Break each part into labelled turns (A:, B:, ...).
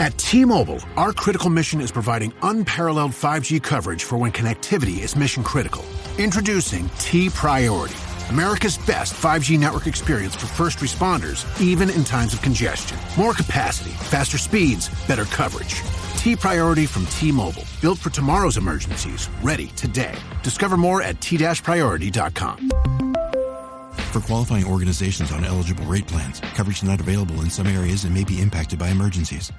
A: At T-Mobile, our critical mission is providing unparalleled 5G coverage for when connectivity is mission critical. Introducing T-Priority, America's best 5G network experience for first responders, even in times of congestion. More capacity, faster speeds, better coverage. T-Priority from T-Mobile, built for tomorrow's emergencies, ready today. Discover more at t-priority.com.
B: For qualifying organizations on eligible rate plans, coverage not available in some areas and may be impacted by emergencies.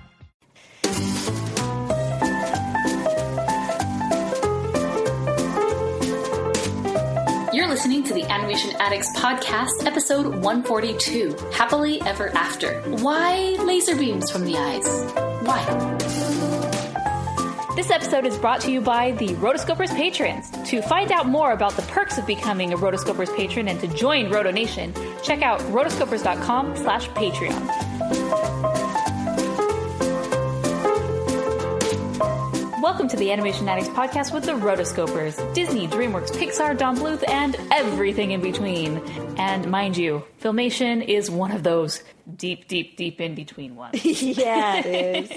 C: You're listening to the Animation Addicts Podcast, episode 142, Happily Ever After. Why laser beams from the eyes? Why?
D: This episode is brought to you by the Rotoscopers patrons. To find out more about the perks of becoming a Rotoscopers patron and to join Roto Nation, check out rotoscopers.com/Patreon. Welcome to the Animation Addicts Podcast with the Rotoscopers, Disney, DreamWorks, Pixar, Don Bluth, and everything in between. And mind you, Filmation is one of those deep in between ones.
E: Yeah, it is.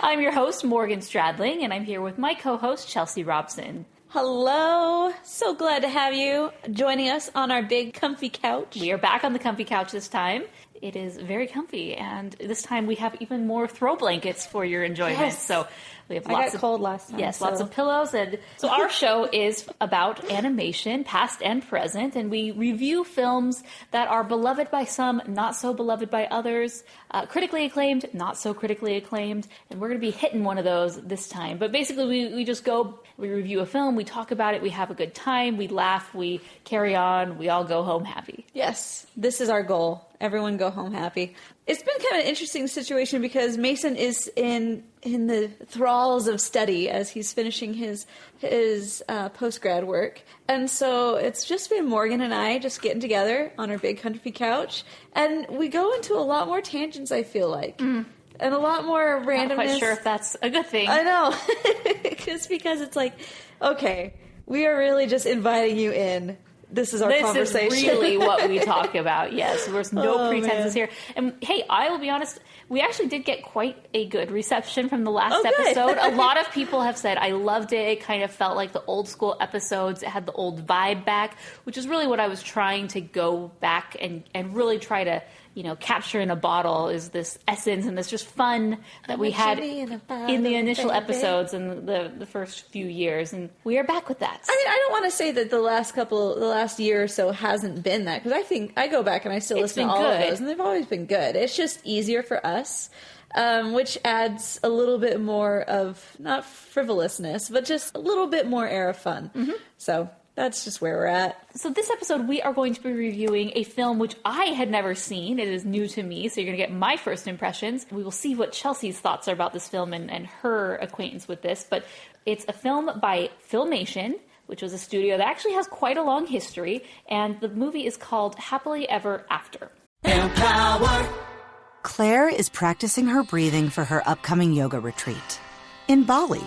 D: I'm your host, Morgan Stradling, and I'm here with my co-host, Chelsea Robson.
E: Hello. So glad to have you joining us on our big comfy couch.
D: We are back on the comfy couch this time. It is very comfy, and this time we have even more throw blankets for your enjoyment.
E: Yes.
D: So we have lots of
E: cold last time.
D: Yes, lots of pillows. And so our show is about animation, past and present, and we review films that are beloved by some, not so beloved by others, critically acclaimed, not so critically acclaimed, and we're going to be hitting one of those this time. But basically, we just go, we review a film, we talk about it, we have a good time, we laugh, we carry on, we all go home happy.
E: Yes, this is our goal. Everyone go home happy. It's been kind of an interesting situation because Mason is in the thralls of study as he's finishing his post-grad work. And so it's just been Morgan and I just getting together on our big comfy couch. And we go into a lot more tangents, I feel like. And a lot more randomness.
D: Not quite sure if that's a good thing.
E: I know. Just because it's like, okay, we are really just inviting you in. This is our conversation.
D: This is really what we talk about. Yes, there's no pretenses here. And hey, I will be honest, we actually did get quite a good reception from the last episode. A lot of people have said, I loved it. It kind of felt like the old school episodes. It had the old vibe back, which is really what I was trying to go back and really try to, capture in a bottle, is this essence and this just fun that we had in the initial episodes and the first few years. And we are back with that.
E: I mean, I don't want to say that the last year or so hasn't been that, because I think I go back and I still listen to all of those, and they've always been good. It's just easier for us, which adds a little bit more of, not frivolousness, but just a little bit more air of fun. Mm-hmm. So that's just where we're at. So
D: this episode, we are going to be reviewing a film which I had never seen. It is new to me, so you're going to get my first impressions. We will see what Chelsea's thoughts are about this film and her acquaintance with this. But it's a film by Filmation, which was a studio that actually has quite a long history. And the movie is called Happily Ever After.
F: Empower. Claire is practicing her breathing for her upcoming yoga retreat in Bali.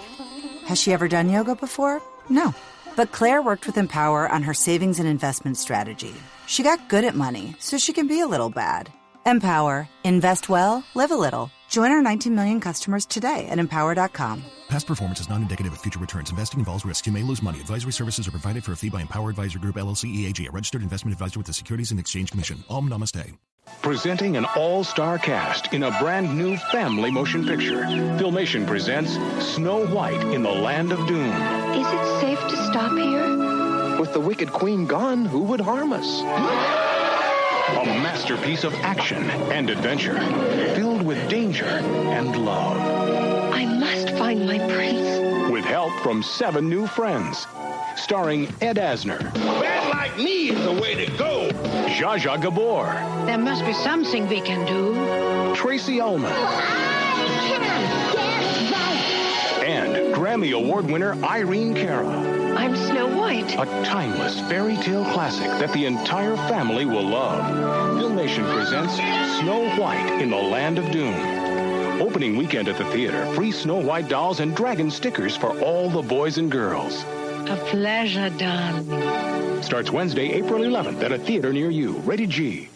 F: Has she ever done yoga before? No. But Claire worked with Empower on her savings and investment strategy. She got good at money, so she can be a little bad. Empower. Invest well, live a little. Join our 19 million customers today at Empower.com.
B: Past performance is not indicative of future returns. Investing involves risk. You may lose money. Advisory services are provided for a fee by Empower Advisor Group, LLC, EAG, a registered investment advisor with the Securities and Exchange Commission. Om Namaste.
G: Presenting an all-star cast in a brand new family motion picture, Filmation presents Snow White in the Land of Doom.
H: Is it safe to stop here?
I: With the Wicked Queen gone, who would harm us?
G: A masterpiece of action and adventure, filled with danger and love.
H: I must find my prince.
G: With help from 7 new friends. Starring Ed Asner.
J: Bad like me is the way to go.
G: Zsa Zsa Gabor.
H: There must be something we can do.
G: Tracy Ullman. And Grammy Award winner Irene Cara.
H: I'm Snow White.
G: A timeless fairy tale classic that the entire family will love. Filmation presents Snow White in the Land of Doom. Opening weekend at the theater. Free Snow White dolls and dragon stickers for all the boys and girls.
H: A pleasure, darling.
G: Starts Wednesday, April 11th at a theater near you. Rated G.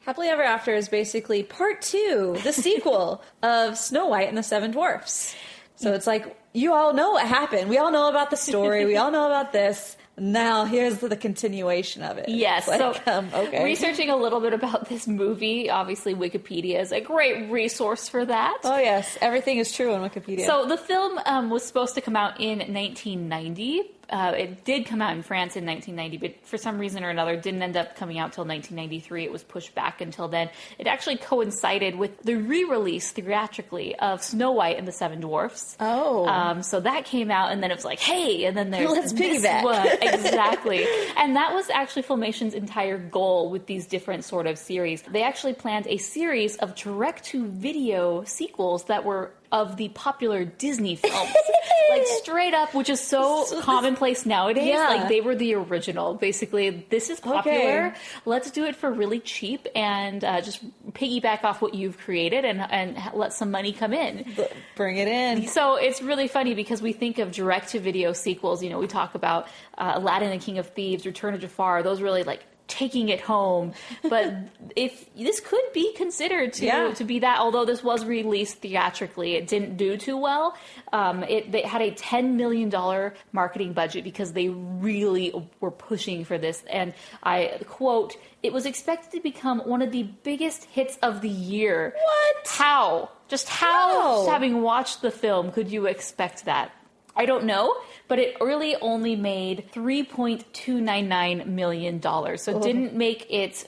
E: Happily Ever After is basically part 2, the sequel of Snow White and the Seven Dwarfs. So it's like, you all know what happened. We all know about the story. We all know about this. Now here's the continuation of it.
D: Yes.
E: Like,
D: so
E: okay.
D: Researching a little bit about this movie, obviously Wikipedia is a great resource for that.
E: Oh, yes. Everything is true on Wikipedia.
D: So the film was supposed to come out in 1990. It did come out in France in 1990, but for some reason or another didn't end up coming out till 1993. It was pushed back until then. It actually coincided with the re-release theatrically of Snow White and the Seven Dwarfs.
E: Oh.
D: So that came out, and then it was like, hey, and then there's
E: Let's
D: this
E: piggyback.
D: one. Exactly. And that was actually Filmation's entire goal with these different sort of series. They actually planned a series of direct-to-video sequels that were of the popular Disney films. Like, straight up, which is so commonplace nowadays.
E: Yeah.
D: Like, they were the original. Basically, this is popular.
E: Okay.
D: Let's do it for really cheap and just piggyback off what you've created and let some money come in.
E: Bring it in.
D: So it's really funny because we think of direct-to-video sequels. You know, we talk about Aladdin and King of Thieves, Return of Jafar. Those really, like, taking it home, but if this could be considered to be that, although this was released theatrically, it didn't do too well. They had a $10 million marketing budget because they really were pushing for this, and I quote, "It was expected to become one of the biggest hits of the year."
E: What?
D: How? Just having watched the film, could you expect that? I don't know, but it really only made $3.299 million. So it didn't make its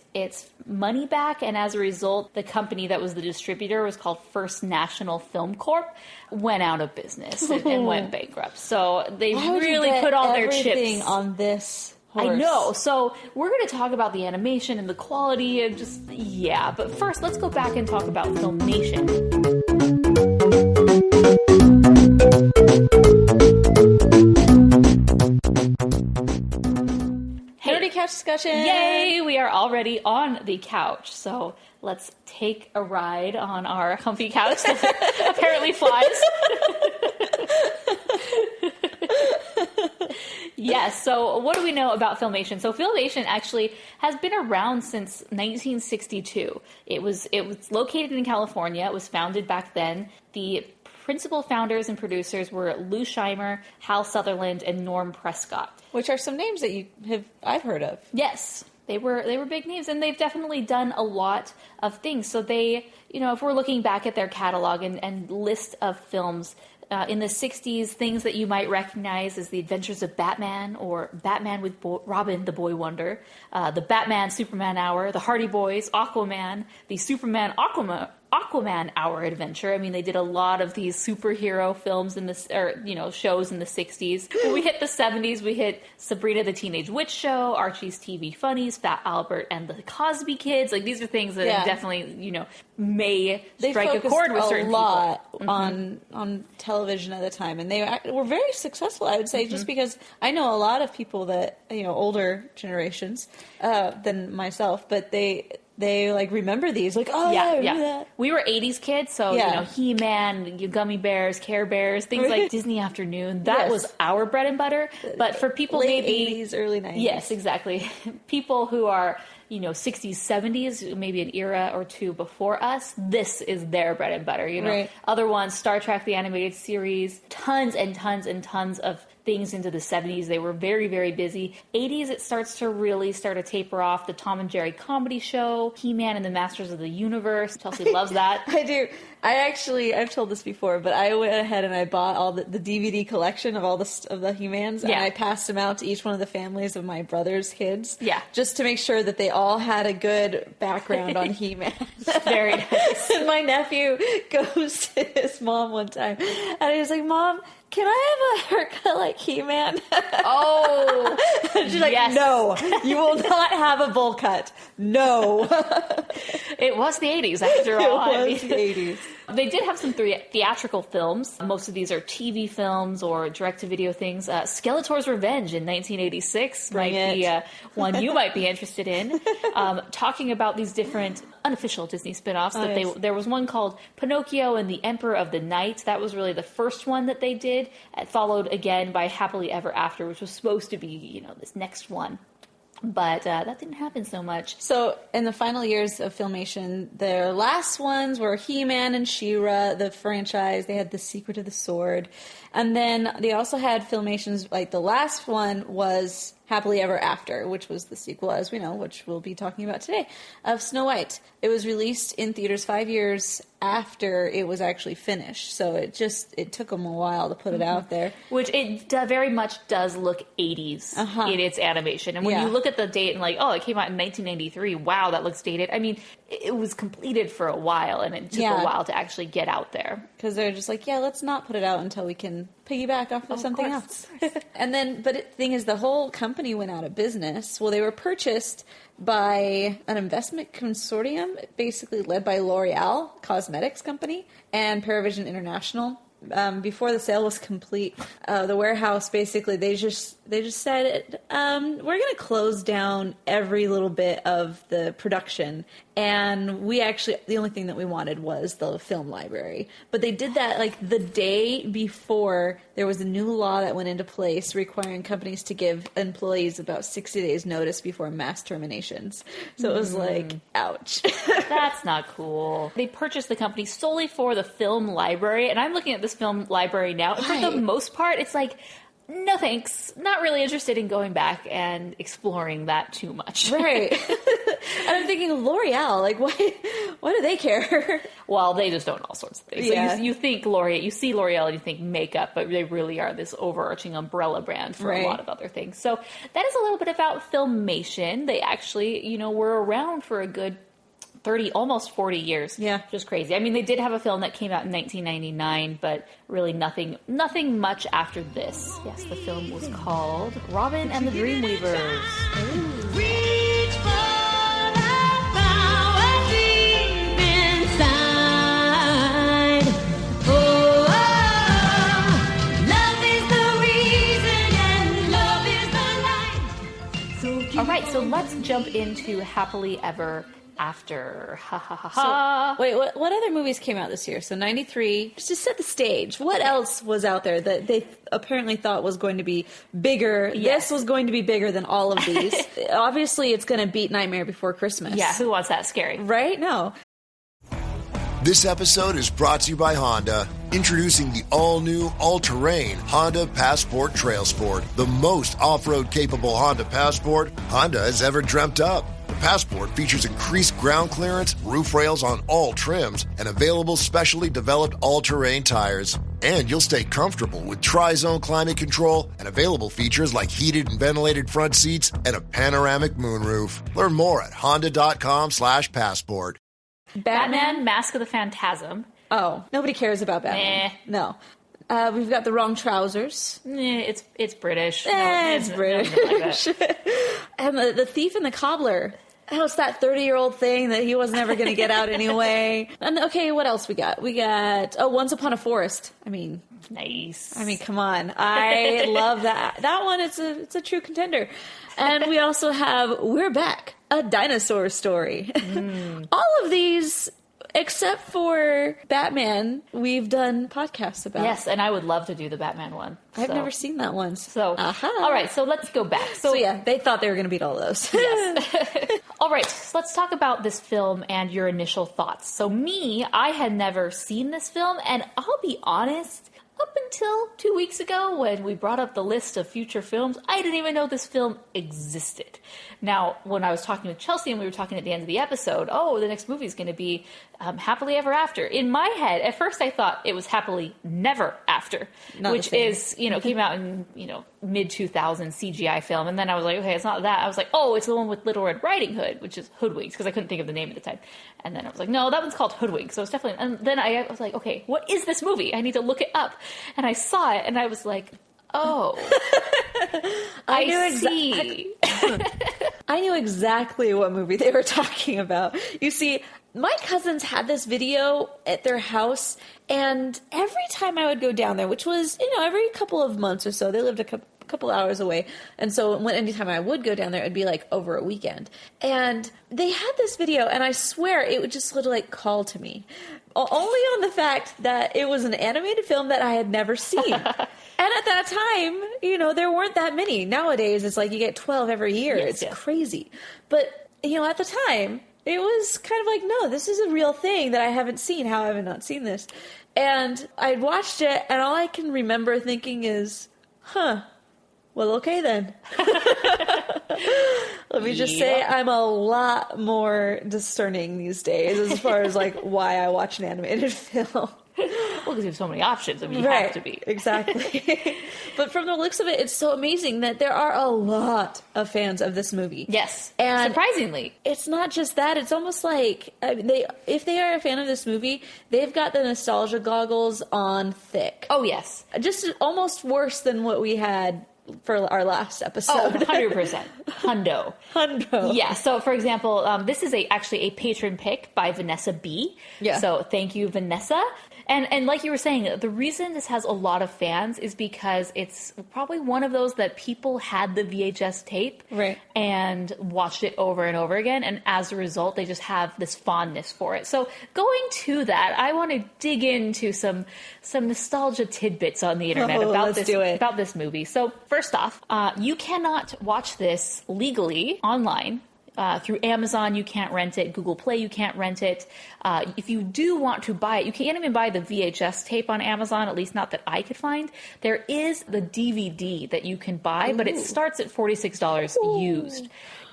D: money back, and as a result, the company that was the distributor was called First National Film Corp, went out of business and went bankrupt. So they really put all their chips
E: on this horse.
D: I know. So we're going to talk about the animation and the quality and just, yeah. But first, let's go back and talk about Filmation.
E: Nerdy couch discussion.
D: Yay! We are already on the couch. So let's take a ride on our comfy couch that apparently flies. Yes, so what do we know about Filmation? So Filmation actually has been around since 1962. It was located in California. It was founded back then. The principal founders and producers were Lou Scheimer, Hal Sutherland, and Norm Prescott.
E: Which are some names that I've heard of.
D: Yes, they were big names, and they've definitely done a lot of things. So they, if we're looking back at their catalog and list of films, in the 60s, things that you might recognize as The Adventures of Batman or Batman with Robin, the Boy Wonder, the Batman-Superman Hour, The Hardy Boys, Aquaman, the Superman Aquaman Hour adventure. I mean, they did a lot of these superhero films shows in the 60s. When we hit the 70s, we hit Sabrina the Teenage Witch Show, Archie's TV Funnies, Fat Albert and the Cosby Kids. Like, these are things that definitely, may strike a chord with certain people.
E: They focused a lot on television at the time, and they were very successful, I would say, just because I know a lot of people that, older generations than myself, but they like remember these, like, I remember that.
D: We were 80s kids, so He-Man, Gummy Bears, Care Bears, things like Disney Afternoon. That was our bread and butter. But for people
E: late
D: maybe
E: 80s, early 90s.
D: Yes, exactly. People who are 60s, 70s, maybe an era or two before us, this is their bread and butter.
E: Right.
D: Other ones, Star Trek, the animated series, tons and tons and tons of things into the 70s. They were very, very busy. 80s, it starts to taper off. The Tom and Jerry comedy show, He-Man and the Masters of the Universe. Chelsea loves that.
E: I do. I've told this before, but I went ahead and I bought all the DVD collection of all the He-Mans, and I passed them out to each one of the families of my brother's kids. Yeah. Just to make sure that they all had a good background on He-Man.
D: Very nice.
E: And my nephew goes to his mom one time, and he was like, "Mom, can I have a haircut like He-Man?"
D: Oh.
E: And she's like, "No, you will not have a bowl cut. No."
D: It was the 80s, after all.
E: It was the 80s.
D: They did have some theatrical films. Most of these are TV films or direct-to-video things. Skeletor's Revenge in 1986 might be one you might be interested in. Talking about these different unofficial Disney spin-offs. There was one called Pinocchio and the Emperor of the Night. That was really the first one that they did, followed again by Happily Ever After, which was supposed to be, this next one. But that didn't happen so much.
E: So in the final years of Filmation, their last ones were He-Man and She-Ra, the franchise. They had The Secret of the Sword. And then they also had Filmation's, like the last one was Happily Ever After, which was the sequel, as we know, which we'll be talking about today, of Snow White. It was released in theaters 5 years after it was actually finished. So it took them a while to put it out there.
D: Which it very much does look 80s in its animation. And when you look at the date and like, oh, it came out in 1993, wow, that looks dated. I mean, it was completed for a while, and it took a while to actually get out there.
E: Because they're just like, yeah, let's not put it out until we can piggyback off of something else. And then, but the thing is, the whole company went out of business. Well, they were purchased by an investment consortium, basically led by L'Oreal Cosmetics Company and Paravision International. Before the sale was complete, the warehouse basically they just said we're going to close down every little bit of the production, and the only thing that we wanted was the film library. But they did that like the day before there was a new law that went into place requiring companies to give employees about 60 days notice before mass terminations. So it was like, ouch.
D: That's not cool. They purchased the company solely for the film library, and I'm looking at this film library now. For the most part, it's like, no thanks. Not really interested in going back and exploring that too much.
E: Right. And I'm thinking, L'Oreal, like, why do they care?
D: Well, they just own all sorts of things.
E: Yeah.
D: So you think L'Oreal, you see L'Oreal and you think makeup, but they really are this overarching umbrella brand for a lot of other things. So that is a little bit about Filmation. They actually, were around for a good 30, almost 40 years.
E: Yeah.
D: Just crazy. I mean, they did have a film that came out in 1999, but really nothing much after this. Yes, the film was called Robin and the Dreamweavers.
K: Reach for the power deep inside. Oh, love is the reason and love is the light.
D: All right, so let's jump into Happily Ever After. Ha ha ha ha.
E: So, wait, what other movies came out this year? So 93, just to set the stage. What else was out there that they apparently thought was going to be bigger?
D: Yes.
E: This was going to be bigger than all of these. Obviously, it's going to beat Nightmare Before Christmas.
D: Yeah, who wants that scary?
E: Right? No.
L: This episode is brought to you by Honda. Introducing the all-new, all-terrain Honda Passport Trail Sport, the most off-road capable Honda Passport Honda has ever dreamt up. The Passport features increased ground clearance, roof rails on all trims, and available specially developed all-terrain tires. And you'll stay comfortable with tri-zone climate control and available features like heated and ventilated front seats and a panoramic moonroof. Learn more at honda.com/passport.
D: Batman, Mask of the Phantasm.
E: Oh, nobody cares about Batman. No. We've got The Wrong Trousers.
D: It's British.
E: It's British. And the Thief and the Cobbler. Oh, it's that 30-year-old thing that he wasn't ever going to get out anyway. And okay, what else we got? We got Once Upon a Forest. I mean,
D: nice.
E: I mean, come on. I love that. That one, it's a true contender. And we also have We're Back, a dinosaur story. All of these, except for Batman, we've done podcasts about.
D: Yes, and I would love to do the Batman one.
E: I've never seen that one.
D: So, all right, so let's go back.
E: So yeah, they thought they were going to beat all those.
D: Yes. All right, so let's talk about this film and your initial thoughts. So I had never seen this film, and I'll be honest, up until 2 weeks ago when we brought up the list of future films, I didn't even know this film existed. Now, when I was talking with Chelsea and we were talking at the end of the episode, the next movie is going to be Happily Ever After. In my head, at first I thought it was Happily Never After, which is, came out in, mid-2000s CGI film. And then I was like, okay, it's not that. I was like, it's the one with Little Red Riding Hood, which is Hoodwinks, because I couldn't think of the name at the time. And then I was like, no, that one's called Hoodwinks. So it's definitely, and then I was like, okay, what is this movie? I need to look it up. And I saw it and I was like, I see.
E: I knew exactly what movie they were talking about. You see, my cousins had this video at their house, and every time I would go down there, which was, every couple of months or so, they lived a couple hours away. And so anytime I would go down there, it'd be like over a weekend. And they had this video, and I swear it would just literally like call to me. Only on the fact that it was an animated film that I had never seen. And at that time, you know, there weren't that many. Nowadays, it's like you get 12 every year. It's crazy. But, you know, at the time, it was kind of like, no, this is a real thing that I haven't seen. How have I not seen this? And I watched it, and all I can remember thinking is, well, okay then. Let me just say I'm a lot more discerning these days as far as like why I watch an animated film.
D: Well, because you have so many options. I mean, you have to be.
E: Exactly. But from the looks of it, it's so amazing that there are a lot of fans of this movie.
D: Yes.
E: And
D: surprisingly.
E: It's not just that. It's almost like if they are a fan of this movie, they've got the nostalgia goggles on thick.
D: Oh, yes.
E: Just almost worse than what we had for our last episode.
D: Oh, 100%. Hundo. Yeah, so for example, this is actually a patron pick by Vanessa B.
E: Yeah.
D: So thank you, Vanessa. And like you were saying, the reason this has a lot of fans is because it's probably one of those that people had the VHS tape and watched it over and over again. And as a result, they just have this fondness for it. So going to that, I want to dig into some nostalgia tidbits on the internet about this movie. So first off, you cannot watch this legally online. Through Amazon, you can't rent it. Google Play, you can't rent it. If you do want to buy it, you can't even buy the VHS tape on Amazon, at least not that I could find. There is the DVD that you can buy, but it starts at $46 used.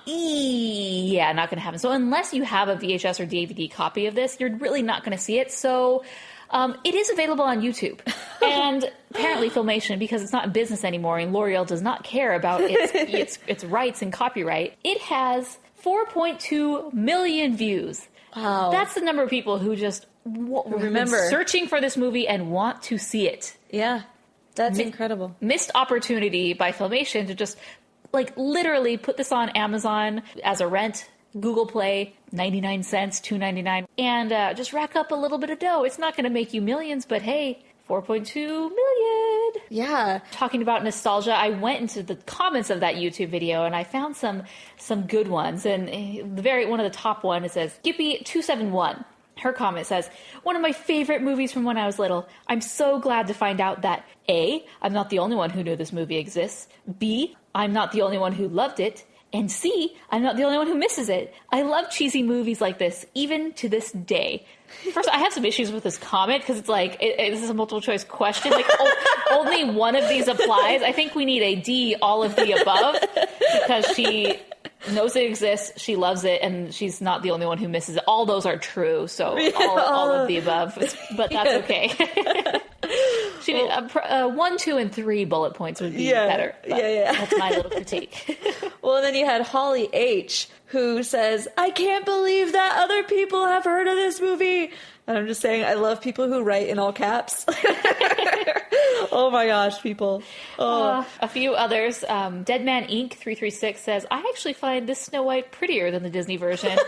D: Yeah, not going to happen. So unless you have a VHS or DVD copy of this, you're really not going to see it. So it is available on YouTube. And apparently Filmation, because it's not in business anymore and L'Oreal does not care about its rights and copyright, it has 4.2 million views.
E: Wow.
D: That's the number of people who just remember searching for this movie and want to see it.
E: Yeah, that's incredible.
D: Missed opportunity by Filmation to just like literally put this on Amazon as a rent, Google Play, 99 cents, $2.99, and just rack up a little bit of dough. It's not going to make you millions, but hey, 4.2 million.
E: Yeah.
D: Talking about nostalgia, I went into the comments of that YouTube video and I found some good ones. And one of the top one, it says, Skippy271. Her comment says, one of my favorite movies from when I was little. I'm so glad to find out that A, I'm not the only one who knew this movie exists. B, I'm not the only one who loved it. And C, I'm not the only one who misses it. I love cheesy movies like this, even to this day. First, I have some issues with this comment because it's like, this is a multiple choice question. Like, only one of these applies. I think we need a D, all of the above, because she knows it exists, she loves it, and she's not the only one who misses it. All those are true, so all of the above, but that's okay. She 1, 2, and 3 bullet points would be better. That's my little critique.
E: Well, then you had Holly H, who says, I can't believe that other people have heard of this movie. And I'm just saying, I love people who write in all caps. Oh my gosh, people. Oh.
D: A few others. Deadman Inc. 336 says, I actually find this Snow White prettier than the Disney version.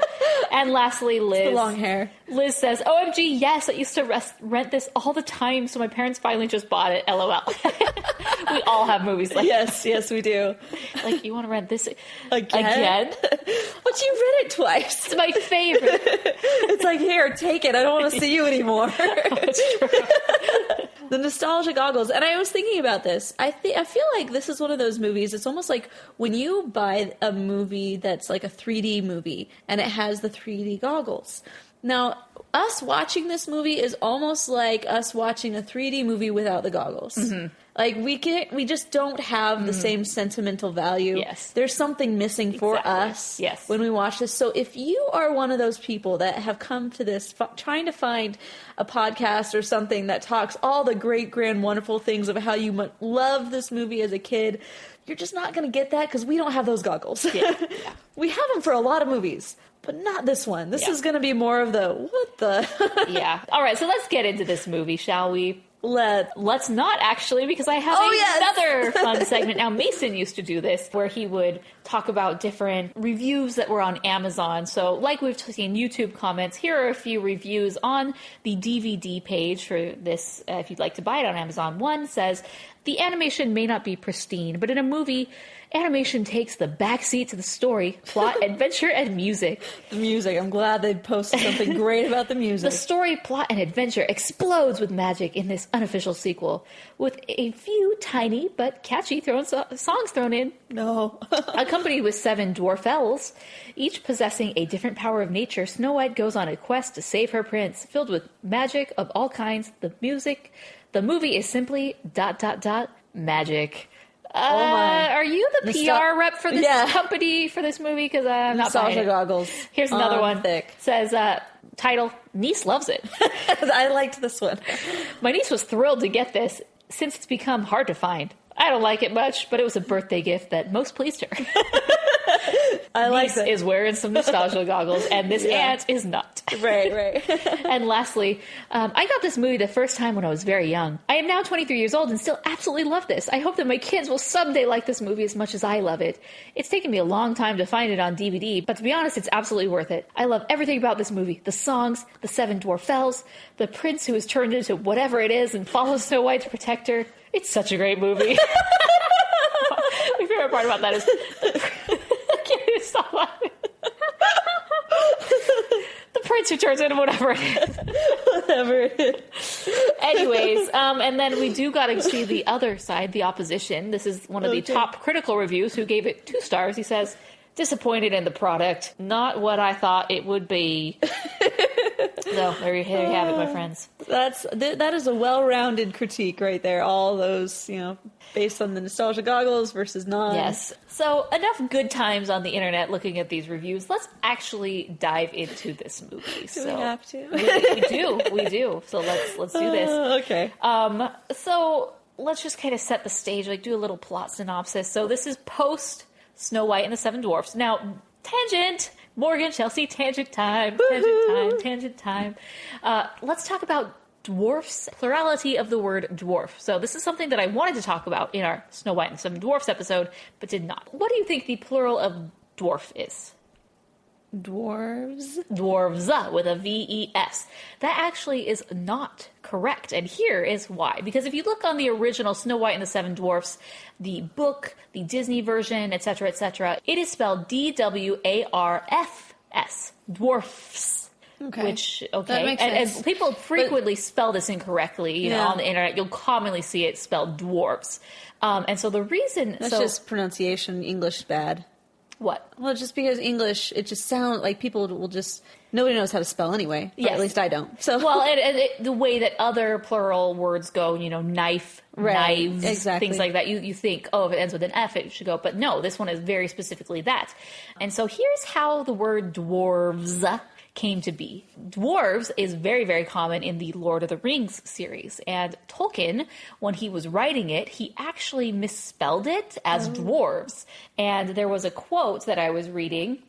D: And lastly, Liz.
E: It's the long hair.
D: Liz says, OMG, yes, I used to rent this all the time, so my parents finally just bought it. LOL. We all have movies like
E: that. Yes, we do.
D: Like, you want to rent this
E: again? But you read it twice.
D: It's my favorite.
E: It's like, here, take it. I don't want to see you anymore.
D: That's true.
E: The nostalgia goggles. And I was thinking about this. I feel like this is one of those movies. It's almost like when you buy a movie that's like a 3D movie and it has the 3D goggles. Now, us watching this movie is almost like us watching a 3D movie without the goggles. Mm-hmm. Like, we just don't have the same sentimental value.
D: Yes.
E: There's something missing for us when we watch this. So if you are one of those people that have come to this trying to find a podcast or something that talks all the great, grand, wonderful things of how you love this movie as a kid, you're just not going to get that because we don't have those goggles. Yeah. We have them for a lot of movies, but not this one. This is going to be more of the, what the?
D: Yeah. All right, so let's get into this movie, shall we? Let's not, actually, because I have another fun segment. Now, Mason used to do this, where he would talk about different reviews that were on Amazon. So, like we've seen YouTube comments, here are a few reviews on the DVD page for this, if you'd like to buy it on Amazon. One says, the animation may not be pristine, but in a movie, animation takes the backseat to the story, plot, adventure, and music.
E: The music. I'm glad they posted something great about the music.
D: The story, plot, and adventure explodes with magic in this unofficial sequel, with a few tiny but catchy songs thrown in.
E: No.
D: Accompanied with 7 Dwarfelles, each possessing a different power of nature, Snow White goes on a quest to save her prince, filled with magic of all kinds. The movie is simply ... magic. Are you the PR rep for this company for this movie? Because I'm not buying it.
E: Goggles.
D: Here's another one.
E: Thick.
D: Says, title, Niece loves it.
E: I liked this one.
D: My niece was thrilled to get this, since it's become hard to find. I don't like it much, but it was a birthday gift that most pleased her.
E: I like
D: Niece is wearing some nostalgia goggles, and this aunt is not.
E: Right.
D: And lastly, I got this movie the first time when I was very young. I am now 23 years old and still absolutely love this. I hope that my kids will someday like this movie as much as I love it. It's taken me a long time to find it on DVD, but to be honest, it's absolutely worth it. I love everything about this movie. The songs, the 7 Dwarfelles, the prince who is turned into whatever it is and follows Snow White to protect her. It's such a great movie. My favorite part about that is... I can't even stop laughing. The prince who turns into whatever it is.
E: Whatever it is.
D: Anyways, and then we do got to see the other side, the opposition. This is one of the top critical reviews, who gave it 2 stars. He says, disappointed in the product. Not what I thought it would be. So there you have it, my friends.
E: That is a well-rounded critique right there. All those, based on the nostalgia goggles versus not.
D: Yes. So enough good times on the internet looking at these reviews. Let's actually dive into this movie.
E: Do we have to?
D: We do. So let's do this.
E: Okay.
D: So let's just kind of set the stage, do a little plot synopsis. So this is post Snow White and the 7 Dwarfs. Now, tangent. Morgan, Chelsea, tangent time. Let's talk about dwarfs, plurality of the word dwarf. So this is something that I wanted to talk about in our Snow White and the 7 Dwarfs episode, but did not. What do you think the plural of dwarf is?
E: Dwarves?
D: Dwarves, with a V-E-S. That actually is not correct, and here is why. Because if you look on the original Snow White and the 7 Dwarfs, the book, the Disney version, etc., it is spelled D-W-A-R-F-S. Dwarfs.
E: Okay.
D: Which,
E: that makes sense.
D: And people frequently spell this incorrectly. On the internet, you'll commonly see it spelled dwarfs. And so the reason...
E: That's just pronunciation, English bad.
D: What?
E: Well, just because English, it just sounds like people will just... Nobody knows how to spell anyway. Yes. At least I don't. So.
D: Well, and the way that other plural words go, knife, knives,
E: exactly.
D: Things like that, you think, if it ends with an F, it should go. But no, this one is very specifically that. And so here's how the word dwarves came to be. Dwarves is very, very common in the Lord of the Rings series. And Tolkien, when he was writing it, he actually misspelled it as dwarves. And there was a quote that I was reading,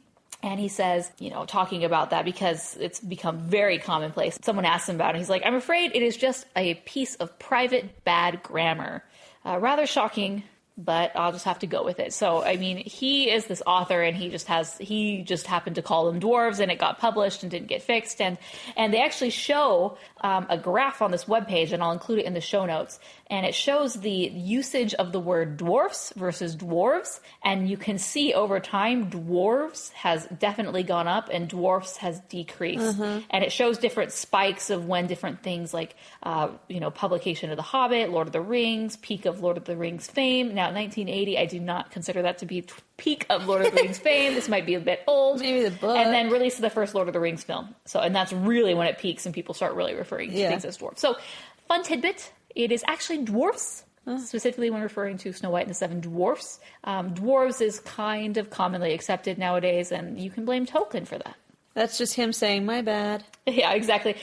D: and he says, talking about that because it's become very commonplace. Someone asked him about it. He's like, I'm afraid it is just a piece of private bad grammar. Rather shocking, but I'll just have to go with it. So, he is this author, and he just happened to call them dwarves, and it got published and didn't get fixed. And they actually show a graph on this webpage, and I'll include it in the show notes. And it shows the usage of the word dwarfs versus dwarves. And you can see over time, dwarves has definitely gone up and dwarfs has decreased. And it shows different spikes of when different things like, publication of The Hobbit, Lord of the Rings, peak of Lord of the Rings fame. Now, 1980, I do not consider that to be peak of Lord of the Rings fame. This might be a bit old.
E: Maybe the book.
D: And then release of the first Lord of the Rings film. So, and that's really when it peaks and people start really referring to things as dwarfs. So, fun tidbit. It is actually dwarfs, specifically when referring to Snow White and the 7 Dwarfs. Dwarves is kind of commonly accepted nowadays, and you can blame Tolkien for that.
E: That's just him saying, my bad.
D: Yeah, exactly.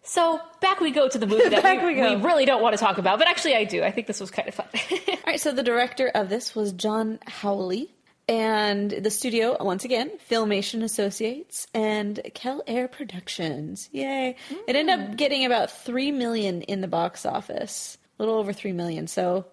D: So back we go to the movie that we really don't want to talk about, but actually I do. I think this was kind of fun.
E: All right, so the director of this was John Howley. And the studio, once again, Filmation Associates and Kel Air Productions. Yay. It ended up getting about $3 million in the box office. A little over $3 million. So,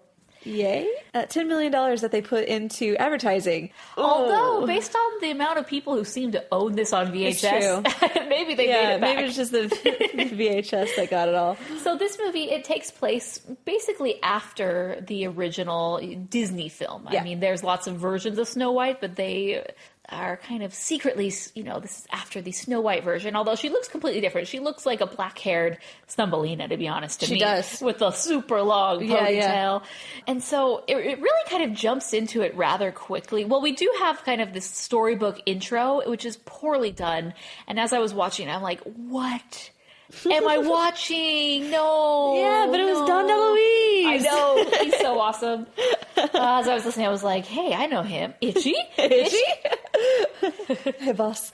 E: yay. $10 million that they put into advertising.
D: Although, based on the amount of people who seem to own this on VHS, maybe they made it back.
E: Maybe it's just the VHS that got it all.
D: So this movie, it takes place basically after the original Disney film. I mean, there's lots of versions of Snow White, but they are kind of secretly, this is after the Snow White version, although she looks completely different. She looks like a black-haired Thumbelina, to be honest, to me. She does. With the super long ponytail. Yeah. And so it really kind of jumps into it rather quickly. Well, we do have kind of this storybook intro, which is poorly done. And as I was watching, I'm like, what am I watching? No.
E: Yeah, but it was Don DeLuise.
D: I know. He's so awesome. As I was listening, I was like, hey, I know him. Itchy?
E: Hey, boss.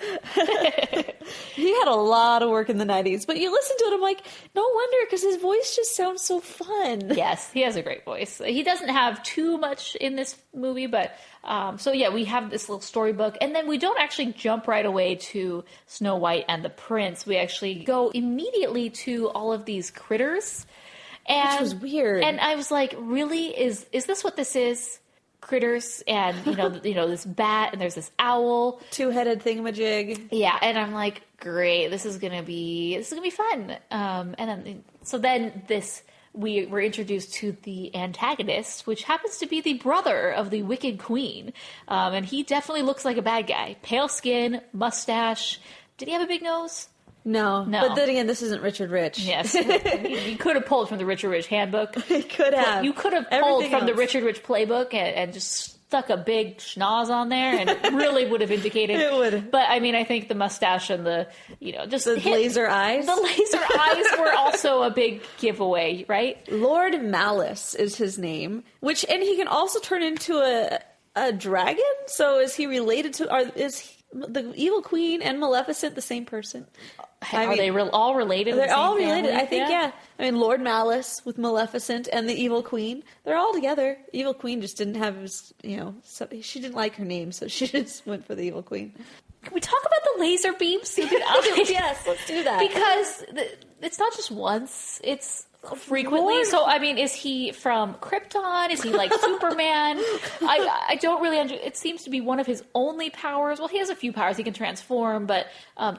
E: He had a lot of work in the 90s, but you listen to it, I'm like, no wonder, because his voice just sounds so fun.
D: Yes, he has a great voice. He doesn't have too much in this movie, but we have this little storybook, and then we don't actually jump right away to Snow White and the Prince. We actually go immediately to all of these critters.
E: Which was weird.
D: And I was like, really? Is this what this is? Critters, and this bat, and there's this owl,
E: two-headed thingamajig.
D: Yeah, and I'm like, great, this is gonna be fun. We were introduced to the antagonist, which happens to be the brother of the Wicked Queen, and he definitely looks like a bad guy. Pale skin, mustache. Did he have a big nose?
E: No. But then again, this isn't Richard Rich.
D: Yes. You could have pulled from the Richard Rich handbook.
E: You could have.
D: You could have pulled from the Richard Rich playbook and just stuck a big schnoz on there, and it really would have indicated.
E: It would.
D: But, I mean, I think the mustache and the
E: laser eyes.
D: The laser eyes were also a big giveaway, right?
E: Lord Malice is his name, and he can also turn into a dragon? So is he related to, is the Evil Queen and Maleficent the same person?
D: Are they all related?
E: They're all related, I think, yeah. I mean, Lord Malice with Maleficent and the Evil Queen, they're all together. Evil Queen just didn't have his, she didn't like her name, so she just went for the Evil Queen.
D: Can we talk about the laser beams?
E: Yes, let's do that.
D: Because it's not just once, it's frequently. So, I mean, is he from Krypton? Is he like Superman? I don't really it seems to be one of his only powers. Well, he has a few powers. He can transform, but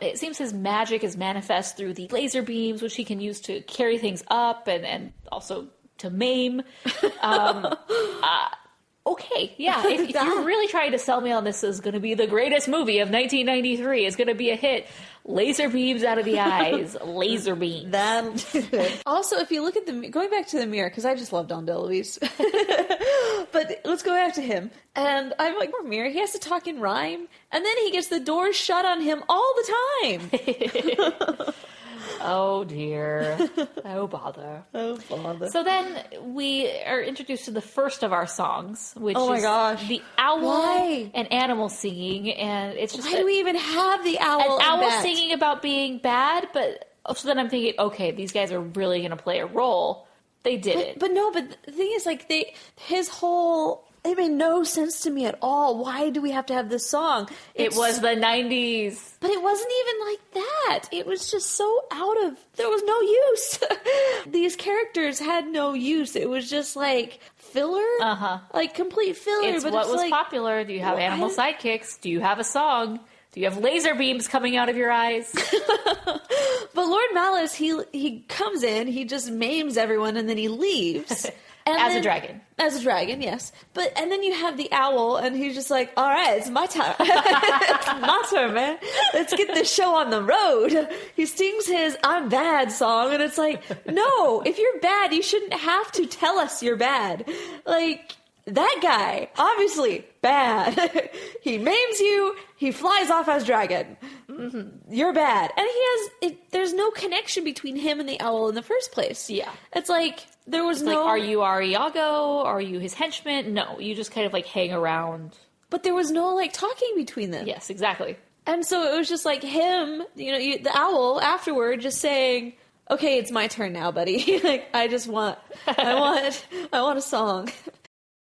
D: it seems his magic is manifest through the laser beams, which he can use to carry things up and also to maim. Okay, yeah. If you're really trying to sell me on this is going to be the greatest movie of 1993, it's going to be a hit. Laser beams out of the eyes. Laser beams.
E: Also, if you look at going back to the mirror, because I just love Don DeLuise. But let's go back to him. And I'm like, poor mirror, he has to talk in rhyme. And then he gets the doors shut on him all the time.
D: Oh, dear. Oh, bother.
E: Oh, bother.
D: So then we are introduced to the first of our songs, which
E: is
D: the owl and animal singing. And it's just
E: why do we even have the owl
D: an owl singing about being bad? But so then I'm thinking, okay, these guys are really going to play a role. They didn't.
E: But the thing is, like, it made no sense to me at all. Why do we have to have this song?
D: It was the 90s.
E: But it wasn't even like that. It was just so there was no use. These characters had no use. It was just like filler. Like complete filler.
D: It's what was popular. Do you have animal sidekicks? Do you have a song? Do you have laser beams coming out of your eyes?
E: But Lord Malice, he comes in, he just maims everyone, and then he leaves.
D: As a dragon.
E: As a dragon, yes. And then you have the owl, and he's just like, all right, it's my time. It's my turn, man. Let's get this show on the road. He sings his I'm Bad song, and it's like, no, if you're bad, you shouldn't have to tell us you're bad. Like, that guy, obviously bad. He maims you, he flies off as dragon. Mm-hmm. You're bad. And there's no connection between him and the owl in the first place.
D: Yeah.
E: It's like, there was
D: like, are you Ariago? Are you his henchman? No, you just kind of like hang around.
E: But there was no like talking between them.
D: Yes, exactly.
E: And so it was just like him, the owl afterward just saying, okay, it's my turn now, buddy. Like, I want a song.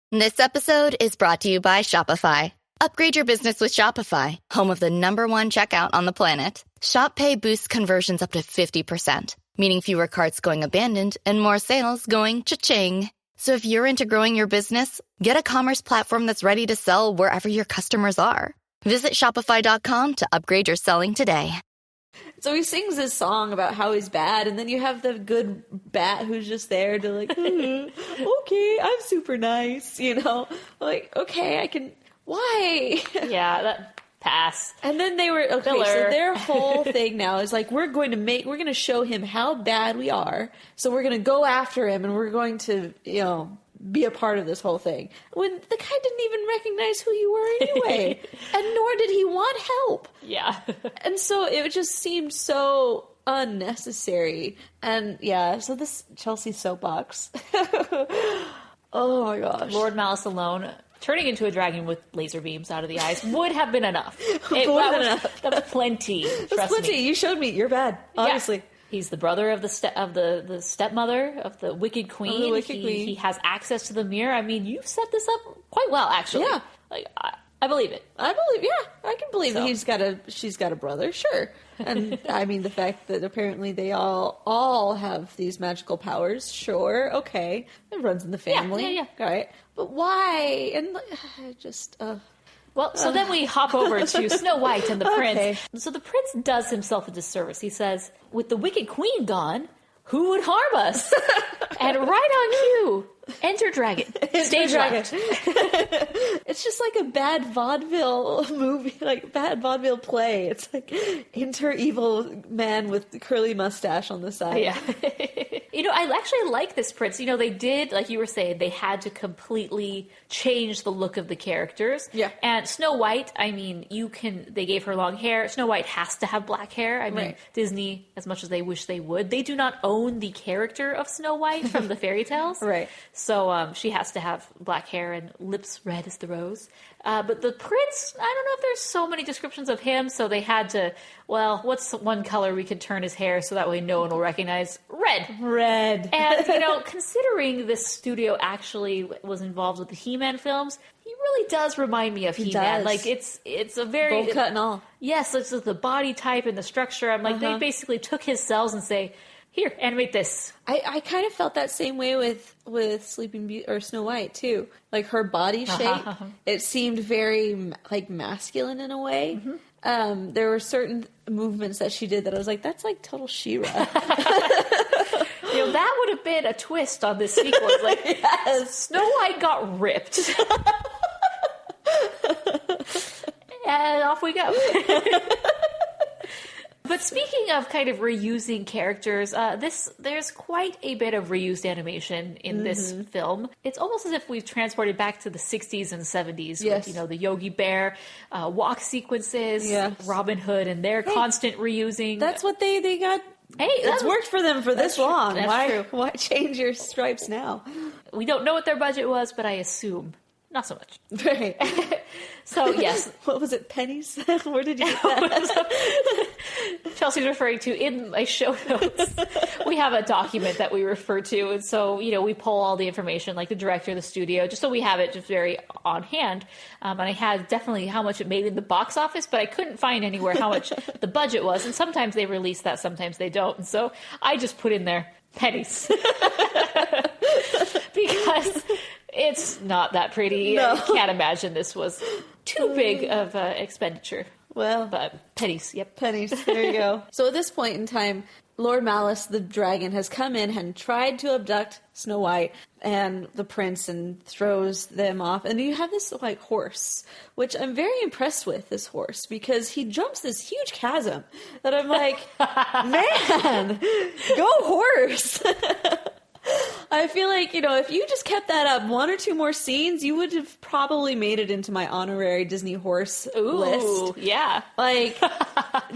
M: This episode is brought to you by Shopify. Upgrade your business with Shopify, home of the #1 checkout on the planet. Shop Pay boosts conversions up to 50%, meaning fewer carts going abandoned and more sales going cha-ching. So if you're into growing your business, get a commerce platform that's ready to sell wherever your customers are. Visit shopify.com to upgrade your selling today.
E: So he sings this song about how he's bad, and then you have the good bat who's just there to like, okay, I'm super nice, you know? Like, okay, I can... Why?
D: Yeah, that pass.
E: And then they were okay.
D: Filler.
E: So their whole thing now is like we're going to show him how bad we are. So we're going to go after him, and we're going to be a part of this whole thing. When the guy didn't even recognize who you were anyway, and nor did he want help.
D: Yeah.
E: And so it just seemed so unnecessary. And yeah, so this Chelsea soapbox. Oh my gosh,
D: Lord Malice alone. Turning into a dragon with laser beams out of the eyes would have been enough. That was plenty. Trust me.
E: You showed me. You're bad. Obviously,
D: yeah. He's the brother of the stepmother of the Wicked Queen. He has access to the mirror. I mean, you've set this up quite well, actually.
E: Yeah,
D: like I believe it.
E: I can believe that she's got a brother. Sure. And I mean the fact that apparently they all have these magical powers. Sure, okay, it runs in the family.
D: Yeah.
E: Right, but why? And just
D: well, so then we hop over to Snow White and the Prince.
E: Okay.
D: So the Prince does himself a disservice. He says, "With the Wicked Queen gone, who would harm us?" And right on cue, enter dragon. Stage left.
E: It's just like a bad vaudeville movie, like bad vaudeville play. It's like enter evil man with the curly mustache on the side.
D: Yeah. I actually like this Prince. They did, like you were saying, they had to completely change the look of the characters.
E: Yeah.
D: And Snow White, I mean, they gave her long hair. Snow White has to have black hair. I mean,
E: right.
D: Disney, as much as they wish they would, they do not own the character of Snow White from the fairy tales.
E: Right.
D: So she has to have black hair and lips red as the rose. But the Prince, I don't know if there's so many descriptions of him, so they had to, well, what's one color we could turn his hair so that way no one will recognize? Red. And, considering this studio actually was involved with the He-Man films, he really does remind me of He-Man. Like, it's a very...
E: bowl cut and all.
D: Yes, it's just the body type and the structure. I'm like, they basically took his cells and say, here, animate this.
E: I kind of felt that same way with Sleeping Beauty or Snow White too. Like her body shape, it seemed very like masculine in a way. Mm-hmm. There were certain movements that she did that I was like, that's like total She-Ra.
D: That would have been a twist on this sequel. It's like, yes, Snow White got ripped, and off we go. But speaking of kind of reusing characters, there's quite a bit of reused animation in this film. It's almost as if we've transported back to the 60s and 70s with, the Yogi Bear walk sequences, Robin Hood, and their constant reusing.
E: That's what they got.
D: Hey,
E: it's worked for them for this long.
D: That's true.
E: Why change your stripes now?
D: We don't know what their budget was, but I assume not so much.
E: Right.
D: So, yes.
E: What was it, pennies? Where did you get that?
D: Chelsea's referring to, in my show notes, we have a document that we refer to. And so, we pull all the information, like the director, the studio, just so we have it just very on hand. And I had definitely how much it made in the box office, but I couldn't find anywhere how much the budget was. And sometimes they release that, sometimes they don't. And so I just put in there pennies. Because it's not that pretty. No. I can't imagine this was too big of an expenditure.
E: Well,
D: but pennies, yep.
E: Pennies, there you go. So at this point in time, Lord Malice, the dragon, has come in and tried to abduct Snow White and the prince and throws them off. And you have this, horse, which I'm very impressed with, this horse, because he jumps this huge chasm that I'm like, man, go horse. I feel like, if you just kept that up one or two more scenes, you would have probably made it into my honorary Disney horse list.
D: Yeah.
E: Like,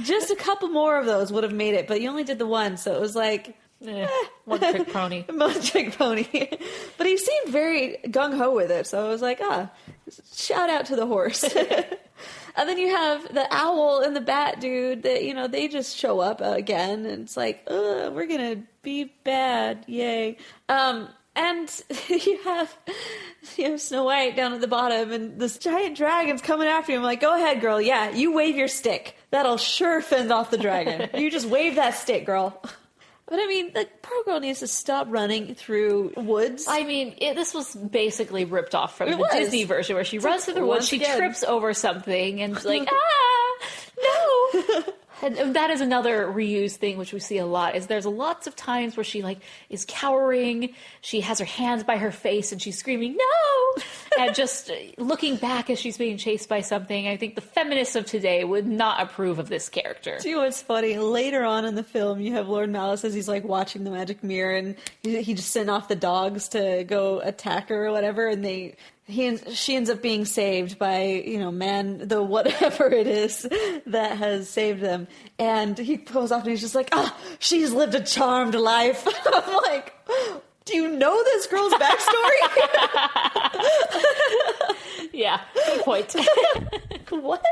E: just a couple more of those would have made it, but you only did the one, so it was like...
D: one trick pony.
E: One trick pony. But he seemed very gung-ho with it, so I was like, shout out to the horse. And then you have the owl and the bat dude that, they just show up again, and it's like, we're gonna be bad, yay. And you have Snow White down at the bottom, and this giant dragon's coming after you. I'm like, go ahead, girl. Yeah, you wave your stick. That'll sure fend off the dragon. You just wave that stick, girl. But I mean, the poor girl needs to stop running through woods.
D: I mean, this was basically ripped off from the Disney version, where she runs through the woods, she trips over something, and she's like, no! And that is another reused thing, which we see a lot, is there's lots of times where she, like, is cowering, she has her hands by her face, and she's screaming, no! And just looking back as she's being chased by something. I think the feminists of today would not approve of this character.
E: Do you know what's funny? Later on in the film, you have Lord Malice as he's, like, watching the magic mirror, and he just sent off the dogs to go attack her or whatever, and she ends up being saved by, the whatever it is that has saved them. And he goes off and he's just like, she's lived a charmed life. I'm like, do you know this girl's backstory?
D: Yeah, good point.
E: What?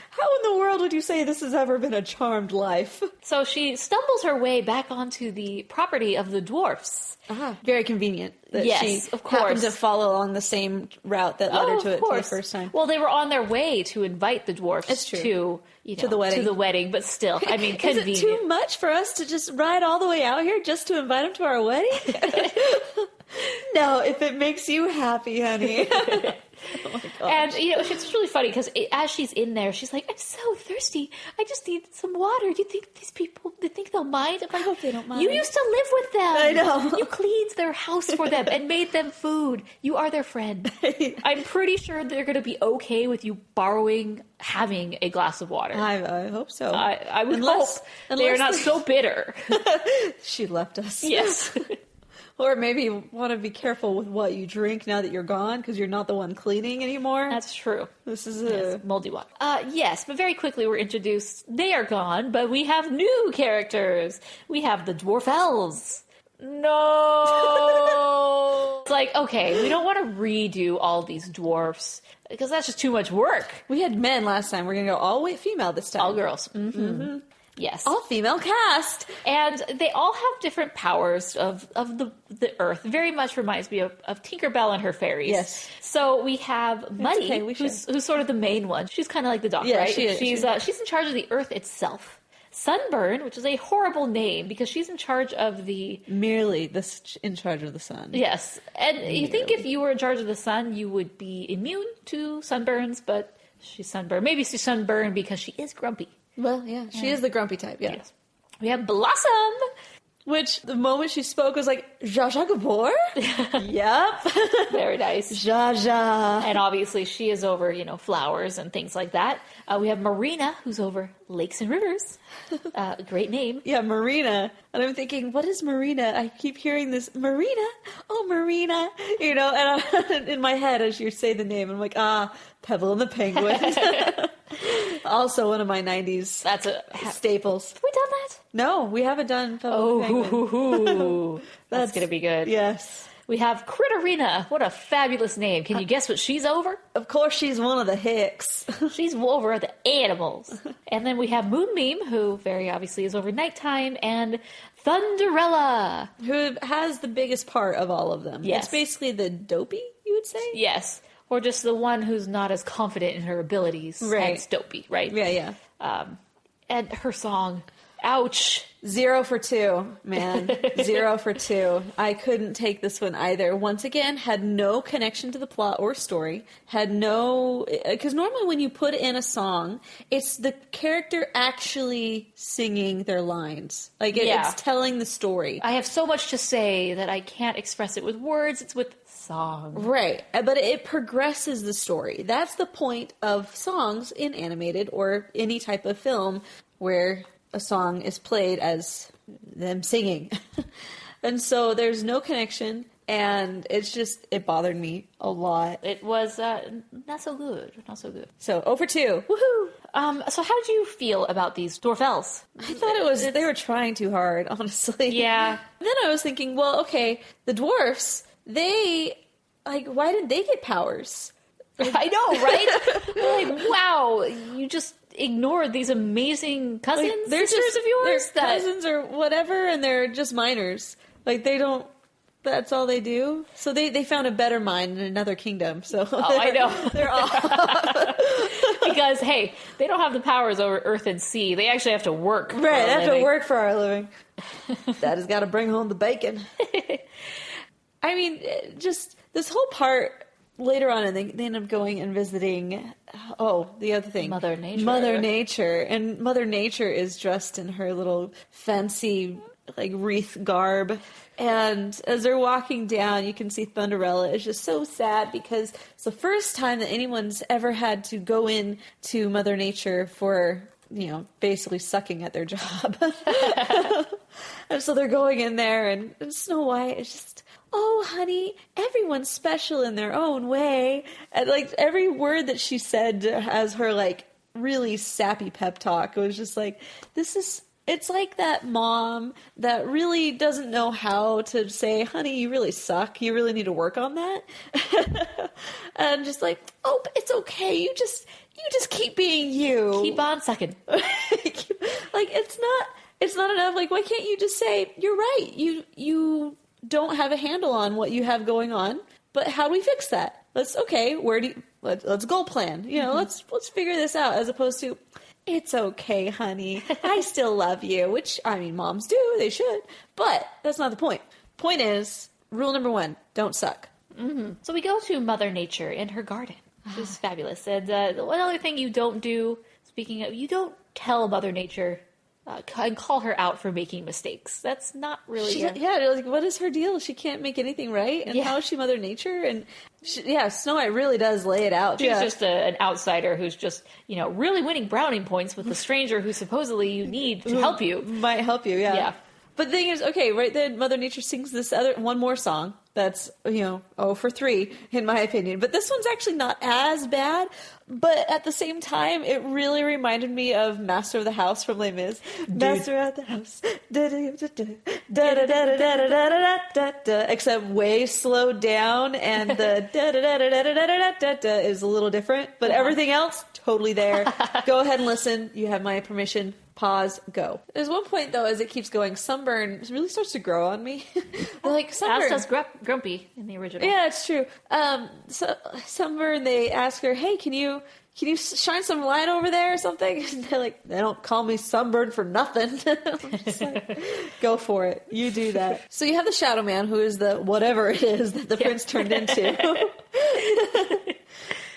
E: How in the world would you say this has ever been a charmed life?
D: So she stumbles her way back onto the property of the dwarfs.
E: Very convenient that she
D: of course.
E: happened to follow along the same route that led her to it the first time.
D: Well, they were on their way to invite the dwarfs to the wedding. But still, I mean, convenient.
E: Is it too much for us to just ride all the way out here just to invite them to our wedding? No, if it makes you happy, honey. Oh my gosh.
D: And, it's really funny because as she's in there, she's like, I'm so thirsty. I just need some water. Do you think these people, they'll mind?
E: I hope they don't mind.
D: You used to live with them.
E: I know.
D: You cleaned their house for them and made them food. You are their friend. I'm pretty sure they're going to be okay with you having a glass of water.
E: I hope so.
D: I would hope they're not so bitter.
E: She left us.
D: Yes.
E: Or maybe you want to be careful with what you drink now that you're gone, because you're not the one cleaning anymore.
D: That's true.
E: This is
D: moldy water. Yes, but very quickly we're introduced. They are gone, but we have new characters. We have the Dwarfelles. No! It's like, okay, we don't want to redo all these dwarfs, because that's just too much work.
E: We had men last time. We're going to go all female this time.
D: All girls. Mm-hmm. Yes.
E: All female cast.
D: And they all have different powers of the earth. Very much reminds me of Tinkerbell and her fairies.
E: Yes.
D: So we have Muddy, who's sort of the main one. She's kind of like the doc, right?
E: She is.
D: She's in charge of the earth itself. Sunburn, which is a horrible name because she's in charge of
E: in charge of the sun.
D: Yes. And you think if you were in charge of the sun, you would be immune to sunburns, but she's sunburned. Maybe she's sunburned because she is grumpy.
E: Well, yeah, she is the grumpy type, yeah.
D: Yes. We have Blossom,
E: which the moment she spoke was like, Zsa Zsa Gabor? Yep.
D: Very nice.
E: Zsa Zsa.
D: And obviously she is over, flowers and things like that. We have Marina, who's over lakes and rivers. Great name.
E: Yeah, Marina. And I'm thinking, what is Marina? I keep hearing this, Marina? Oh, Marina. And in my head, as you say the name, I'm like, Pebble and the Penguin. Also one of my 90s staples.
D: Have we done that?
E: No, we haven't done Pebble and the Penguin.
D: That's going to be good.
E: Yes.
D: We have Critterina. What a fabulous name. Can you guess what she's over?
E: Of course she's one of the Hicks.
D: She's over the animals. And then we have Moonbeam, who very obviously is over nighttime, and Thunderella,
E: who has the biggest part of all of them.
D: Yes.
E: It's basically the dopey, you would say?
D: Yes. Or just the one who's not as confident in her abilities.
E: Right.
D: Hence dopey, right?
E: Yeah.
D: And her song, ouch.
E: 0 for 2, man. 0 for 2. I couldn't take this one either. Once again, had no connection to the plot or story. Because normally when you put in a song, it's the character actually singing their lines. It's telling the story.
D: I have so much to say that I can't express it with words. It's with song.
E: Right. But it progresses the story. That's the point of songs in animated or any type of film where a song is played as them singing. And so there's no connection, and it bothered me a lot.
D: It was not so good.
E: So 0 for 2.
D: Woohoo! So how did you feel about these Dwarfelles?
E: I thought they were trying too hard, honestly.
D: Yeah.
E: Then I was thinking, well, okay, the dwarfs, why didn't they get powers?
D: I know, right? Like, wow, you just ignored these amazing sisters of yours?
E: They're cousins or whatever, and they're just minors. They don't that's all they do. So they found a better mind in another kingdom. So
D: I know.
E: They're all
D: because, hey, they don't have the powers over earth and sea. They actually have to work.
E: Right, they have to work for our living. Daddy's got to bring home the bacon. I mean, just this whole part later on, and they end up going and visiting. Oh, the other thing,
D: Mother Nature.
E: And Mother Nature is dressed in her little fancy wreath garb. And as they're walking down, you can see Thunderella is just so sad because it's the first time that anyone's ever had to go in to Mother Nature for, basically sucking at their job. And so they're going in there, and Snow White is just, oh, honey, everyone's special in their own way. And every word that she said as her really sappy pep talk was just it's like that mom that really doesn't know how to say, honey, you really suck. You really need to work on that. And just oh, but it's okay. You just keep being you.
D: Keep on sucking.
E: It's not enough. Why can't you just say, you're right. You don't have a handle on what you have going on, but how do we fix that? Let's goal plan. Let's figure this out, as opposed to, it's okay, honey. I still love you, which, I mean, moms do. They should. But that's not the point. Point is, rule number 1, don't suck.
D: Mm-hmm. So we go to Mother Nature in her garden, which is fabulous. And one other thing you don't do, speaking of, you don't tell Mother Nature and call her out for making mistakes. That's not really...
E: what is her deal? She can't make anything right? And how is she Mother Nature? And Snow White really does lay it out.
D: She's just an outsider who's just, really winning brownie points with a stranger who supposedly you need to help you.
E: Might help you, yeah. But the thing is, okay, right then Mother Nature sings this one more song that's, 0 for 3, in my opinion. But this one's actually not as bad. But at the same time, it really reminded me of Master of the House from Les Mis. Master of the House. Except way slowed down, and the is a little different. But everything else, totally there. Go ahead and listen. You have my permission. Pause, go. There's one point, though, as it keeps going, Sunburn really starts to grow on me. Sunburn.
D: As does Grumpy in the original.
E: Yeah, it's true. So Sunburn, they ask her, hey, can you shine some light over there or something? And they're like, they don't call me Sunburn for nothing. I'm just go for it. You do that. So you have the Shadow Man, who is the whatever it is that the prince turned into.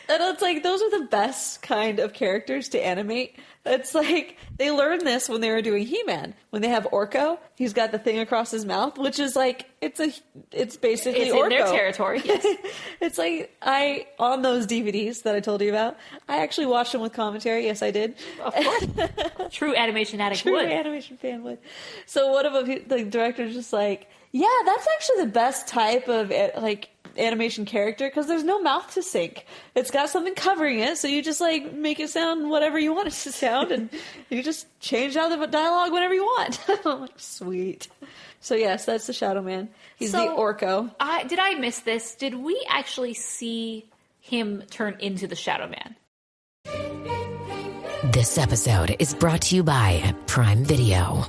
E: And it's those are the best kind of characters to animate. It's they learned this when they were doing He-Man. When they have Orko, he's got the thing across his mouth, which is it's basically
D: it's
E: Orko.
D: In their territory, yes.
E: It's on those DVDs that I told you about, I actually watched them with commentary. Yes, I did.
D: Of course. True animation addict would.
E: True animation fan would. So one of them, the director's just yeah, that's actually the best type of animation character, because there's no mouth to sync. It's got something covering it, so you just make it sound whatever you want it to sound, and you just change out the dialogue whenever you want. I'm sweet. So yes, that's the Shadow Man. He's the Orko.
D: Did I miss this? Did we actually see him turn into the Shadow Man?
N: This episode is brought to you by Prime Video.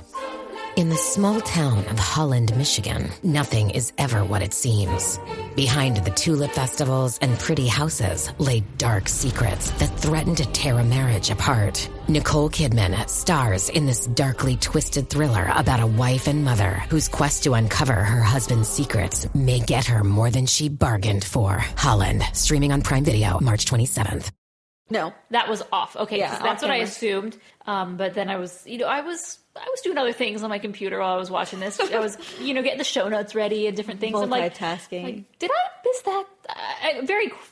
N: In the small town of Holland, Michigan, nothing is ever what it seems. Behind the tulip festivals and pretty houses lay dark secrets that threaten to tear a marriage apart. Nicole Kidman stars in this darkly twisted thriller about a wife and mother whose quest to uncover her husband's secrets may get her more than she bargained for. Holland, streaming on Prime Video, March 27th.
E: No.
D: That was off. Okay, that's what I assumed. But then I was doing other things on my computer while I was watching this. I was, getting the show notes ready and different things.
E: Multitasking.
D: Did I miss that?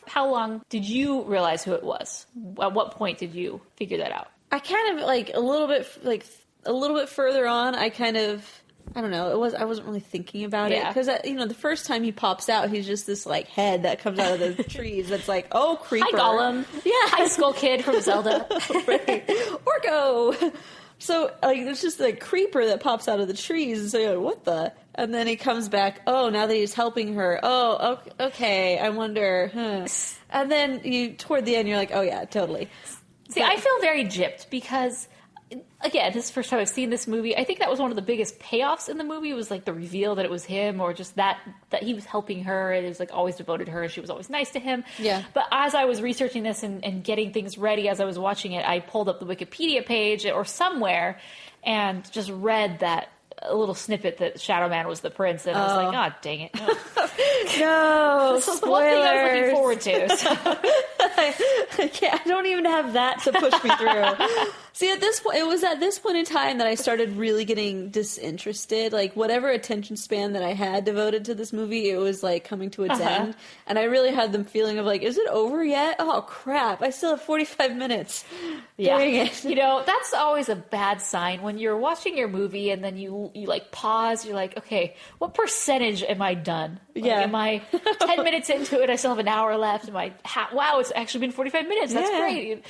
D: How long did you realize who it was? At what point did you figure that out?
E: I kind of a little bit further on. I don't know. I wasn't really thinking about it because the first time he pops out, he's just this head that comes out of the trees. That's oh, creeper!
D: Hi, Gollum. Yeah, high school kid from Zelda.
E: Right. Orko. So there's just a creeper that pops out of the trees, and so you're what the? And then he comes back. Oh, now that he's helping her. Oh, okay. I wonder. And then toward the end, you're oh yeah, totally.
D: See, I feel very gypped because again, this is the first time I've seen this movie. I think that was one of the biggest payoffs in the movie, was like the reveal that it was him, or just that he was helping her, and he was like always devoted to her, and she was always nice to him.
E: Yeah.
D: But as I was researching this and getting things ready as I was watching it, I pulled up the Wikipedia page or somewhere and just read that a little snippet that Shadow Man was the prince, and I was like, God dang it. No.
E: No,
D: This is the one thing I was looking forward to. So.
E: I don't even have that to push me through. See, at this point, it was at this point in time that I started really getting disinterested. Like, whatever attention span that I had devoted to this movie, it was like coming to its end. And I really had the feeling of like, is it over yet? Oh crap, I still have 45 minutes.
D: Yeah.
E: Dang it.
D: You know, that's always a bad sign when you're watching your movie and then you like pause, you're like, okay, what percentage am I done? Like,
E: Yeah.
D: Am I 10 minutes into it? I still have an hour left. Am I, wow, it's actually been 45 minutes. That's great.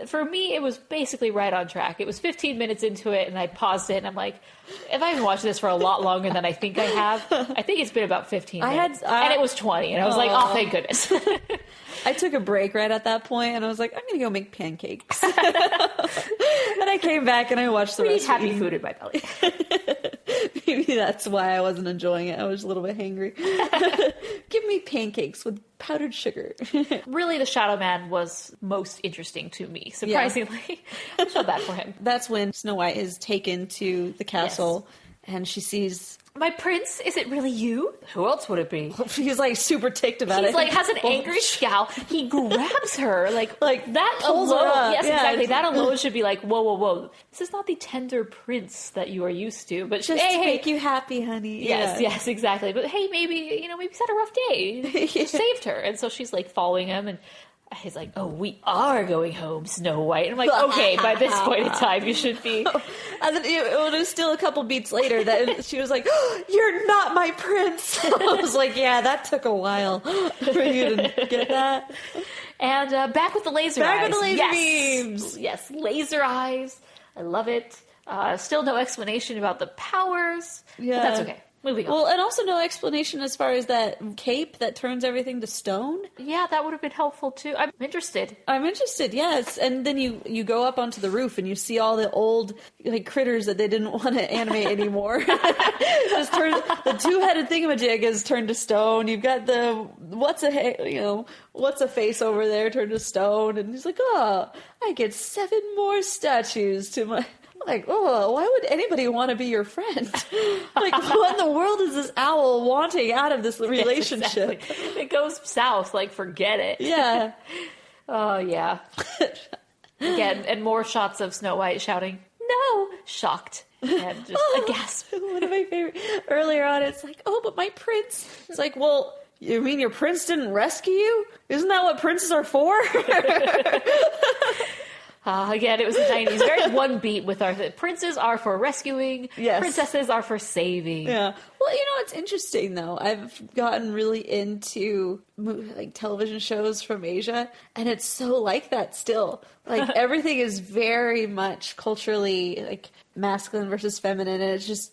D: For me, it was basically right on track. It was 15 minutes into it and I paused it and I'm like, if I haven't watched this for a lot longer than I think I have, I think it's been about 15 minutes. And it was 20 and I was like, oh, thank goodness.
E: I took a break right at that point and I was like, I'm going to go make pancakes. And I came back and I watched the rest of
D: happy food in my belly.
E: Maybe that's why I wasn't enjoying it. I was a little bit hangry. Give me pancakes with powdered sugar.
D: Really, the Shadow Man was most interesting to me, surprisingly. I feel bad for him.
E: That's when Snow White is taken to the castle and she sees...
D: My prince, is it really you? Who else would it be?
E: He's like super ticked about it.
D: He's like has an angry scowl. He grabs her like that
E: pulls her
D: alone.
E: up.
D: Yes,
E: Yeah.
D: exactly. That alone should be like, whoa, whoa, whoa. This is not the tender prince that you are used to. But
E: just to make you happy, honey.
D: Yes, yes, exactly. But hey, maybe he's had a rough day. He saved her, and so she's like following him and. He's like, oh, we are going home, Snow White. And I'm like, okay, by this point in time, you should be.
E: And then it was still a couple beats later that she was like, oh, you're not my prince. I was like, yeah, that took a while for you to get that.
D: And back with the laser eyes.
E: Back with the laser beams.
D: Yes, laser eyes. I love it. Still no explanation about the powers.
E: Yeah.
D: But that's okay. Moving on.
E: Well, and also no explanation as far as that cape that turns everything to stone.
D: Yeah, that would have been helpful too. I'm interested.
E: Yes. And then you go up onto the roof and you see all the old like critters that they didn't want to animate anymore. The two-headed thingamajig is turned to stone. You've got the what's a face over there turned to stone, and he's like, oh, I get 7 more statues to my. Like, oh, why would anybody want to be your friend? Like, what in the world is this owl wanting out of this relationship?
D: Yes, exactly. It goes south, like, forget it.
E: Yeah.
D: Oh, yeah. Again, and more shots of Snow White shouting, no, shocked. And just a gasp.
E: One of my favorite. Earlier on, it's like, oh, but my prince. It's like, well, you mean your prince didn't rescue you? Isn't that what princes are for?
D: Again, it was the 90s. Very one beat with our princes are for rescuing, princesses are for saving.
E: Yeah. Well, it's interesting though. I've gotten really into like television shows from Asia, and it's so like that still. Like everything is very much culturally like masculine versus feminine, and it's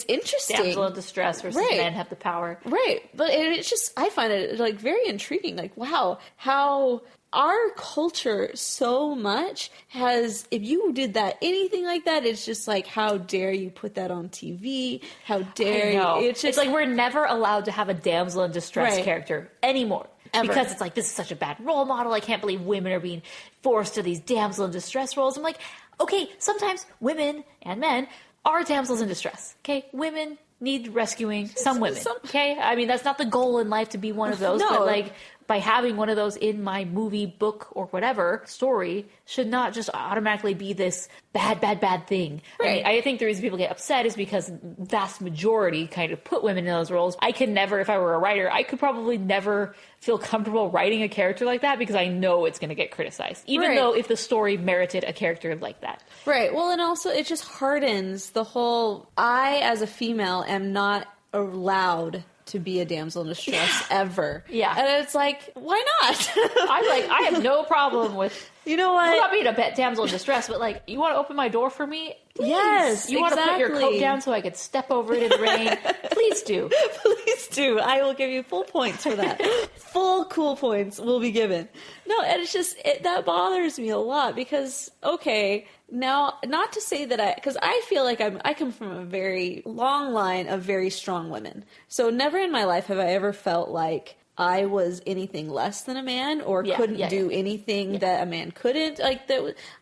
E: interesting.
D: Damsel in distress versus men have the power.
E: Right. But it's just, I find it like very intriguing. Like, wow, how our culture so much has, if you did that, anything like that, it's just like, how dare you put that on TV? How dare you?
D: It's like we're never allowed to have a damsel in distress character anymore. Ever. Because it's like, this is such a bad role model. I can't believe women are being forced to these damsel in distress roles. I'm like, okay, sometimes women and men are damsels in distress. Okay, women need rescuing. Some women. Okay, I mean, that's not the goal in life to be one of those.
E: No.
D: But like, by having one of those in my movie, book, or whatever story should not just automatically be this bad thing.
E: Right.
D: I mean, I think the reason people get upset is because vast majority kind of put women in those roles. I could never, if I were a writer, I could probably never feel comfortable writing a character like that because I know it's going to get criticized, even though if the story merited a character like that.
E: Right. Well, and also it just hardens the whole, I as a female am not allowed to be a damsel in distress ever.
D: Yeah.
E: And it's like, why not?
D: I'm like, I have no problem with,
E: you know what?
D: I'm not being a damsel in distress, but like, you want to open my door for me? Please.
E: Yes,
D: You want to put your coat down so I could step over it in the rain? Please do.
E: Please do. I will give you full points for that. Full cool points will be given. No, and it's just, that bothers me a lot because, okay, Now, not to say that because I feel like I come from a very long line of very strong women. So never in my life have I ever felt like I was anything less than a man or couldn't do anything that a man couldn't. Like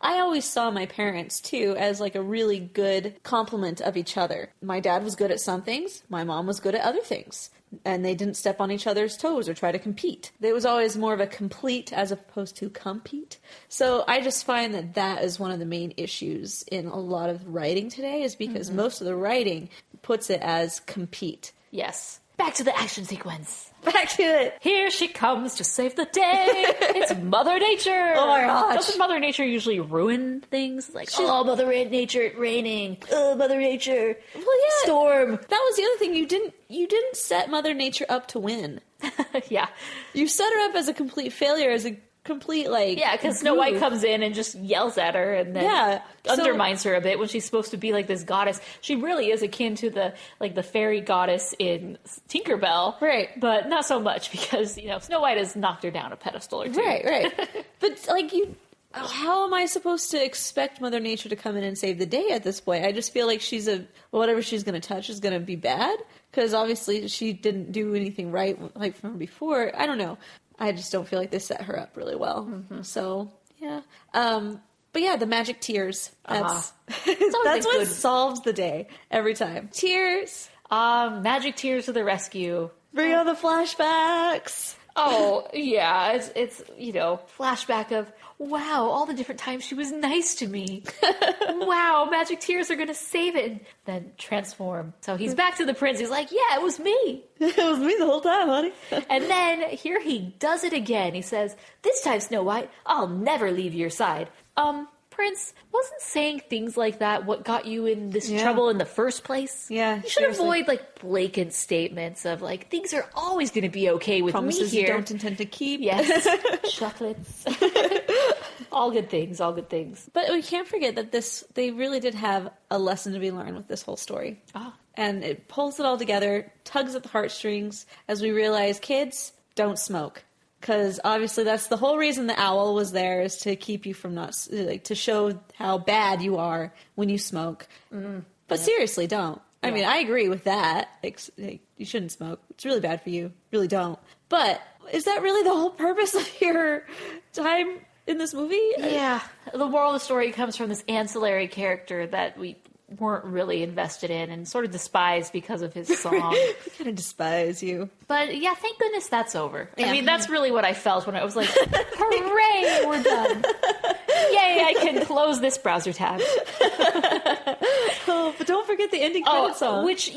E: I always saw my parents too as like a really good complement of each other. My dad was good at some things. My mom was good at other things. And they didn't step on each other's toes or try to compete. It was always more of a complete as opposed to compete. So I just find that is one of the main issues in a lot of writing today is because most of the writing puts it as compete.
D: Yes. Back to the action sequence.
E: Back to it.
D: Here she comes to save the day. It's Mother Nature.
E: Oh my gosh.
D: Doesn't Mother Nature usually ruin things? Like, oh, Mother Nature, it raining. Oh, Mother Nature.
E: Well, yeah.
D: Storm.
E: That was the other thing. You didn't set Mother Nature up to win.
D: Yeah.
E: You set her up as a complete failure, as a complete, like...
D: Yeah, because Snow White comes in and just yells at her and then undermines her a bit when she's supposed to be like this goddess. She really is akin to the fairy goddess in Tinkerbell.
E: Right.
D: But not so much because, Snow White has knocked her down a pedestal or two.
E: Right. But, like, how am I supposed to expect Mother Nature to come in and save the day at this point? I just feel like whatever she's going to touch is going to be bad. Because obviously she didn't do anything right, like, from before. I don't know. I just don't feel like they set her up really well. So, yeah. But yeah, the magic tears. That's what solves the day every time. Tears.
D: Magic tears to the rescue.
E: Bring on the flashbacks.
D: Oh, yeah. It's flashback of, wow, all the different times she was nice to me. Wow, magic tears are going to save it. And then transform. So he's back to the prince. He's like, yeah, it was me.
E: It was me the whole time, honey.
D: And then here he does it again. He says, this time, Snow White, I'll never leave your side. Prince, wasn't saying things like that what got you in this trouble in the first place?
E: Yeah,
D: you should avoid blatant statements of things are always going to be okay with
E: promises
D: me here.
E: You don't intend to keep.
D: Yes, chocolates. All good things.
E: But we can't forget that they really did have a lesson to be learned with this whole story. And it pulls it all together, tugs at the heartstrings as we realize, kids, don't smoke. Because obviously that's the whole reason the owl was there, is to keep you from to show how bad you are when you smoke. But seriously, don't. I mean, I agree with that. You shouldn't smoke. It's really bad for you. Really don't. But is that really the whole purpose of your time in this movie?
D: Yeah. The moral of the story comes from this ancillary character that we weren't really invested in and sort of despised because of his song.
E: We kind of despise you.
D: But yeah, thank goodness that's over. Yeah. I mean, that's really what I felt when I was like, hooray, we're done. Yay, I can close this browser tab.
E: But don't forget the ending credit song.
D: Which,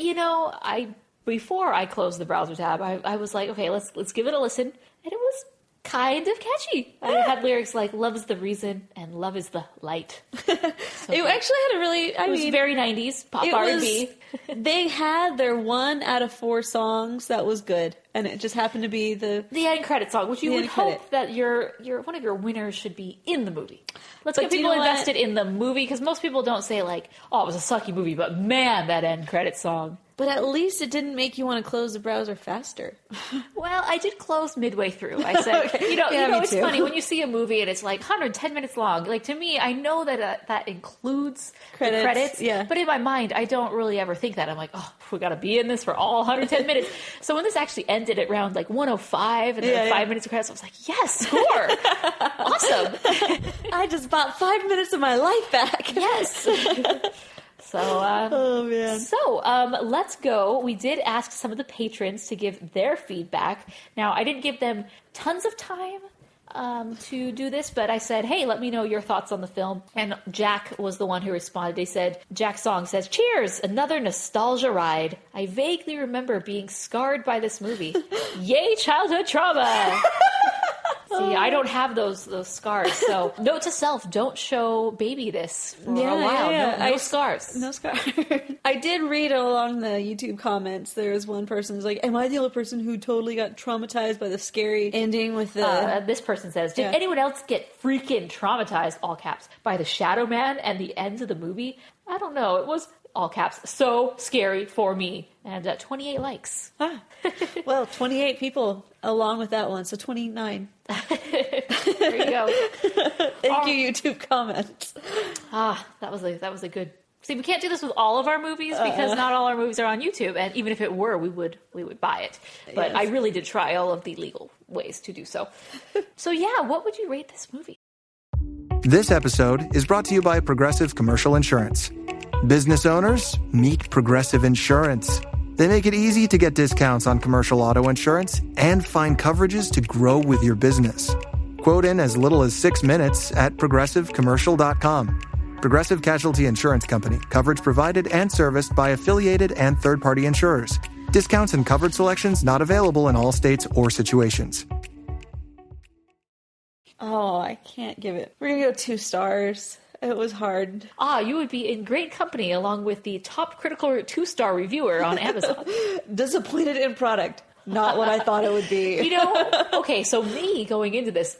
D: before I closed the browser tab, I was like, okay, let's give it a listen. And it was kind of catchy. I had lyrics like, love is the reason and love is the light.
E: It actually had a really,
D: it was very 90s pop R&B.
E: They had their 1 out of 4 songs that was good, and it just happened to be the
D: end credit song, which you would hope that your one of your winners should be in the movie. Let's get people invested in the movie, because most people don't say it was a sucky movie, but man, that end credit song.
E: But at least it didn't make you want to close the browser faster.
D: Well, I did close midway through. I said, okay. It's funny when you see a movie and it's 110 minutes long. To me, I know that that includes the credits.
E: Yeah.
D: But in my mind, I don't really ever think that. I'm like, oh, we got to be in this for all 110 minutes. So when this actually ended at around 105 and then 5 minutes of credits, I was like, yes, score. Awesome.
E: I just bought 5 minutes of my life back.
D: Yes. Let's go. We did ask some of the patrons to give their feedback. Now, I didn't give them tons of time to do this, but I said, hey, let me know your thoughts on the film. And Jack was the one who responded. They said, Jack's song says, cheers, another nostalgia ride. I vaguely remember being scarred by this movie. Yay, childhood trauma. See, I don't have those scars. So, note to self: don't show baby this for a while.
E: Yeah.
D: No scars.
E: No scars. I did read along the YouTube comments. There was one person who's like, "Am I the only person who totally got traumatized by the scary ending with the?"
D: This person says, "Did anyone else get freaking traumatized?" All caps by the Shadow Man and the ends of the movie. I don't know. It was all caps. So scary for me. And 28 likes.
E: Well, 28 people along with that one, so 29.
D: There you go.
E: Thank you, YouTube comments.
D: That was a good. See, we can't do this with all of our movies because not all our movies are on YouTube, and even if it were, we would buy it. But I really did try all of the legal ways to do so. So yeah, what would you rate this movie?
O: This episode is brought to you by Progressive Commercial Insurance. Business owners, meet Progressive Insurance. They make it easy to get discounts on commercial auto insurance and find coverages to grow with your business. Quote in as little as 6 minutes at progressivecommercial.com. Progressive Casualty Insurance Company. Coverage provided and serviced by affiliated and third-party insurers. Discounts and coverage selections not available in all states or situations.
E: Oh, I can't give it. We're going to go 2 stars. It was hard.
D: You would be in great company along with the top critical 2-star reviewer on Amazon.
E: Disappointed in product. Not what I thought it would be.
D: Okay, so me going into this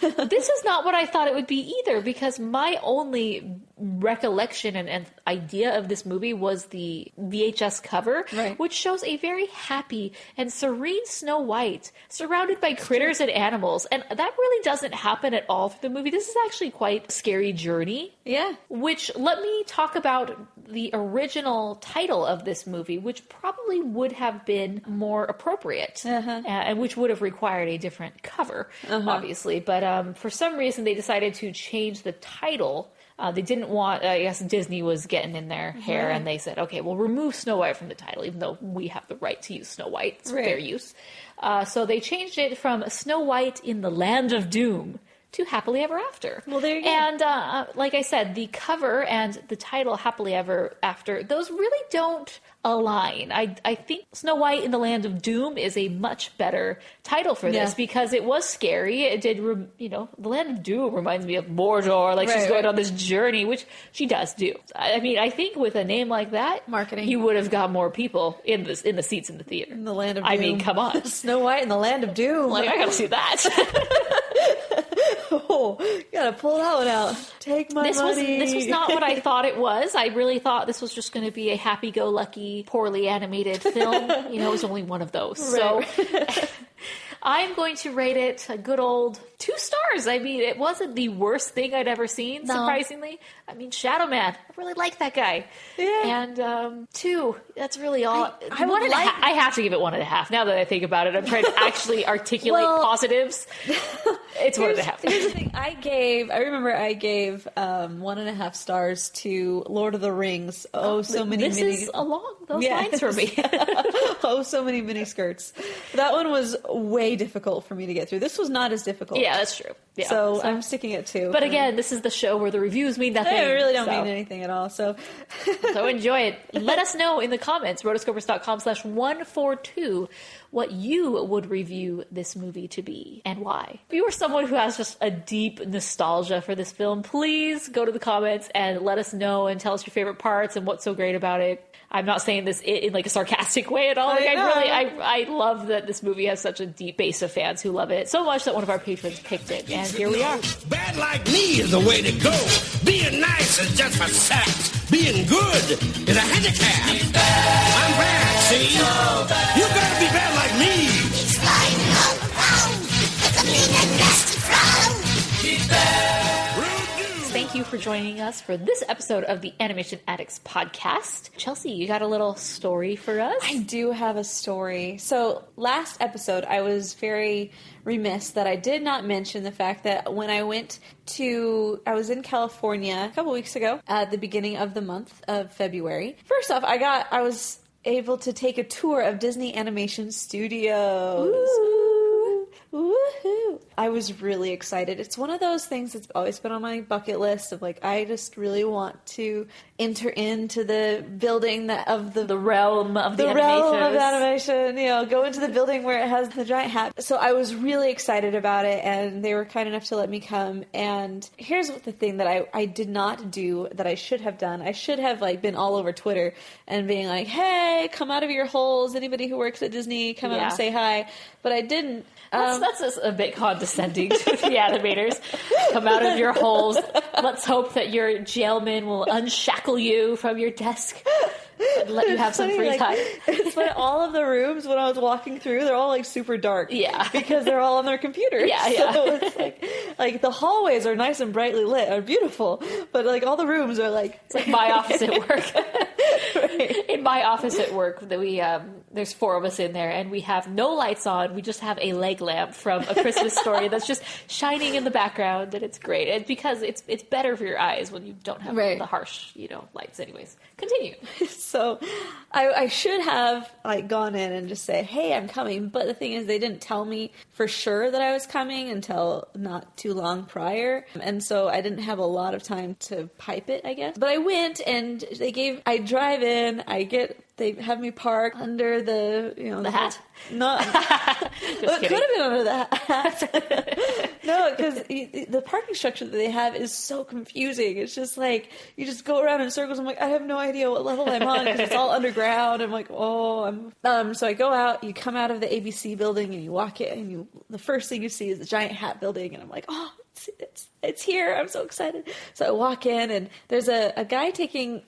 D: is not what I thought it would be either, because my only recollection and idea of this movie was the VHS cover, which shows a very happy and serene Snow White surrounded by critters and animals. And that really doesn't happen at all through the movie. This is actually quite a scary journey.
E: Yeah.
D: Which, let me talk about the original title of this movie, which probably would have been more appropriate, and which would have required a different cover, obviously. But for some reason, they decided to change the title. They didn't want, I guess Disney was getting in their hair, and they said, okay, we'll remove Snow White from the title, even though we have the right to use Snow White. It's fair use. So they changed it from Snow White in the Land of Doom to Happily Ever After.
E: Well, there you go.
D: And like I said, the cover and the title Happily Ever After, those really don't align. I think Snow White in the Land of Doom is a much better title for this because it was scary. It did, the Land of Doom reminds me of Mordor, like she's going on this journey, which she does do. I mean, I think with a name like that,
E: marketing,
D: you would have got more people in the seats in the theater.
E: In the Land of Doom.
D: I mean, come on.
E: Snow White in the Land of Doom.
D: Like, I gotta see that.
E: Oh, you gotta pull that one out. Take my money.
D: This was not what I thought it was. I really thought this was just going to be a happy-go-lucky, poorly animated film. It was only one of those. Right. So I'm going to rate it a good old 2 stars. I mean, it wasn't the worst thing I'd ever seen, surprisingly. I mean, Shadow Man, I really like that guy. Yeah. And 2, that's really all. I have to give it 1.5. Now that I think about it, I'm trying to actually articulate positives. It's 1.5.
E: Here's the thing. I remember I gave 1.5 stars to Lord of the Rings. So many
D: This is along those lines for me.
E: So many mini skirts. That one was way difficult for me to get through. This was not as difficult.
D: Yeah, that's true. Yeah.
E: So I'm sticking at 2.
D: But again, this is the show where the reviews mean nothing.
E: They really don't mean anything at all. So
D: enjoy it. Let us know in the comments, rotoscopers.com/142, what you would review this movie to be and why. If you are someone who has just a deep nostalgia for this film, please go to the comments and let us know and tell us your favorite parts and what's so great about it. I'm not saying this in like a sarcastic way at all. Like, I love that this movie has such a deep base of fans who love it so much that one of our patrons picked it, and here we are.
J: Bad like me is the way to go. Being nice is just for sex. Being good is a handicap. I'm bad, see? You gotta be bad like me.
K: He's flying all around with a mean and nasty frown. He's bad.
D: Thank you for joining us for this episode of the Animation Addicts podcast. Chelsea, you got a little story for us?
E: I do have a story. So last episode, I was very remiss that I did not mention the fact that when I was in California a couple weeks ago at the beginning of the month of February. First off, I was able to take a tour of Disney Animation Studios. Woohoo! I was really excited. It's one of those things that's always been on my bucket list of like, I just really want to enter into the building of the realm of the animation, go into the building where it has the giant hat. So I was really excited about it, and they were kind enough to let me come. And here's the thing that I did not do that I should have done. I should have been all over Twitter and being like, hey, come out of your holes. Anybody who works at Disney, come out and say hi. But I didn't.
D: That's a bit condescending to the animators. Come out of your holes. Let's hope that your jailman will unshackle you from your desk. let you have some free time.
E: It's when all of the rooms, when I was walking through, they're all like super dark.
D: Yeah.
E: Because they're all on their computers.
D: Yeah.
E: So it's like the hallways are nice and brightly lit, are beautiful, but like all the rooms are like...
D: It's like my office at work. Right. In my office at work, there's 4 of us in there, and we have no lights on. We just have a leg lamp from A Christmas Story that's just shining in the background, and it's great. It's because it's better for your eyes when you don't have the harsh, lights. Anyways, continue.
E: So I should have like gone in and just say, hey, I'm coming. But the thing is, they didn't tell me for sure that I was coming until not too long prior. And so I didn't have a lot of time to pipe it, I guess. But I went, and I drive in, they have me park under the
D: hat.
E: No, it could have been under the hat. No, because the parking structure that they have is so confusing. It's just like you just go around in circles. I'm like, I have no idea what level I'm on because it's all underground. I'm like, so I go out. You come out of the ABC building and you walk in, and the first thing you see is the giant hat building, and I'm like, oh, it's here. I'm so excited. So I walk in, and there's a guy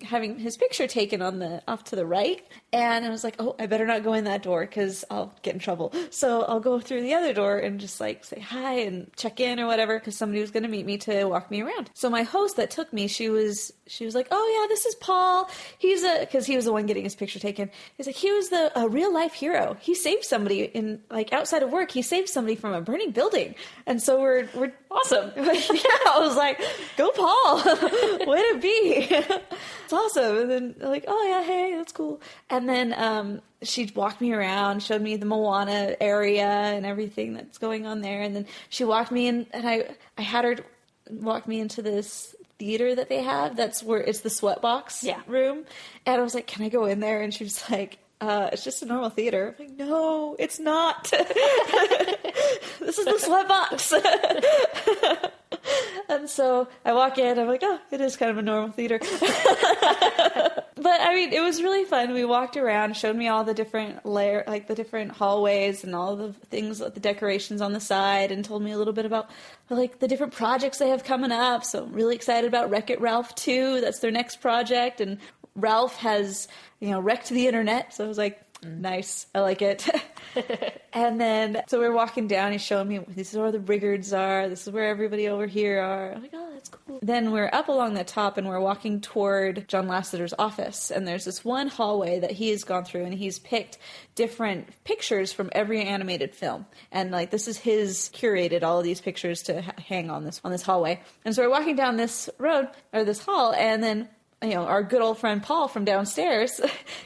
E: having his picture taken off to the right. And I was like, oh, I better not go in that door because I'll get in trouble. So I'll go through the other door and just like say hi and check in or whatever, because somebody was going to meet me to walk me around. So my host that took me, she was like, oh yeah, this is Paul. Because he was the one getting his picture taken. He's like, he was a real life hero. He saved somebody outside of work. He saved somebody from a burning building. And so we're
D: awesome.
E: Yeah, I was like, go Paul. Way to be. It's awesome. And then like, oh yeah, hey, that's cool. And then she walked me around, showed me the Moana area and everything that's going on there. And then she walked me in, and I had her walk me into this theater that they have. That's where it's the Sweatbox room. And I was like, can I go in there? And she was like, it's just a normal theater. I'm like, no, it's not. This is the Sweatbox. And so I walk in, I'm like, oh, it is kind of a normal theater. But I mean, it was really fun. We walked around, showed me all the different the different hallways and all the things, the decorations on the side, and told me a little bit about like the different projects they have coming up. So I'm really excited about Wreck-It Ralph 2. That's their next project. And Ralph has, wrecked the internet. So I was like, nice. I like it. And then, so we're walking down. He's showing me, this is where the Riggards are. This is where everybody over here are. I'm like, oh, that's cool. Then we're up along the top, and we're walking toward John Lasseter's office. And there's this one hallway that he has gone through, and he's picked different pictures from every animated film. And like, this is his curated all of these pictures to hang on this hallway. And so we're walking down this road, or this hall, and then our good old friend Paul from downstairs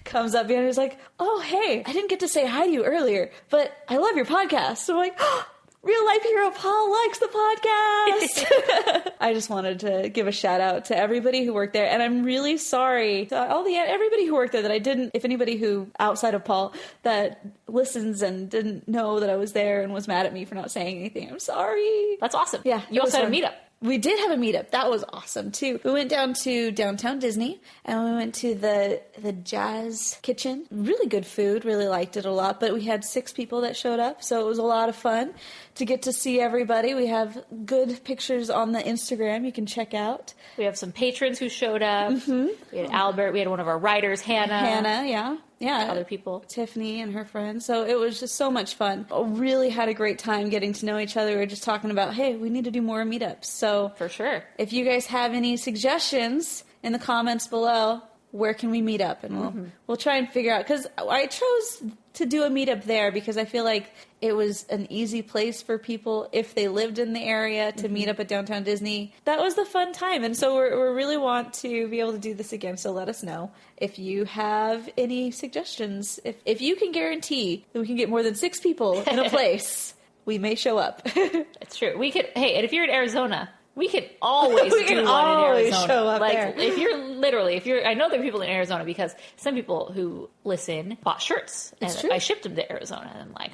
E: comes up and he's like, oh, hey, I didn't get to say hi to you earlier, but I love your podcast. So I'm like, oh, real life hero Paul likes the podcast. I just wanted to give a shout out to everybody who worked there. And I'm really sorry to everybody who worked there that I didn't, if anybody who outside of Paul that listens and didn't know that I was there and was mad at me for not saying anything. I'm sorry.
D: That's awesome.
E: Yeah.
D: You also had a meetup.
E: We did have a meetup. That was awesome, too. We went down to downtown Disney, and we went to the Jazz Kitchen. Really good food. Really liked it a lot. But we had 6 people that showed up, so it was a lot of fun to get to see everybody. We have good pictures on the Instagram you can check out.
D: We have some patrons who showed up. Mm-hmm. We had Albert. We had one of our writers, Hannah,
E: yeah.
D: Other people.
E: Tiffany and her friends. So it was just so much fun. Really had a great time getting to know each other. We were just talking about, hey, we need to do more meetups. So
D: for sure.
E: If you guys have any suggestions in the comments below, where can we meet up? And we'll try and figure out. Because I chose to do a meetup there because I feel like it was an easy place for people, if they lived in the area, to meet up at downtown Disney. That was the fun time. And so we really want to be able to do this again. So let us know if you have any suggestions. If you can guarantee that we can get more than 6 people in a place, we may show up.
D: It's true. We could. Hey, and if you're in Arizona, we can always do one in Arizona.
E: Show up there.
D: if you're, I know there are people in Arizona because some people who listen bought shirts and I shipped them to Arizona. And I'm like,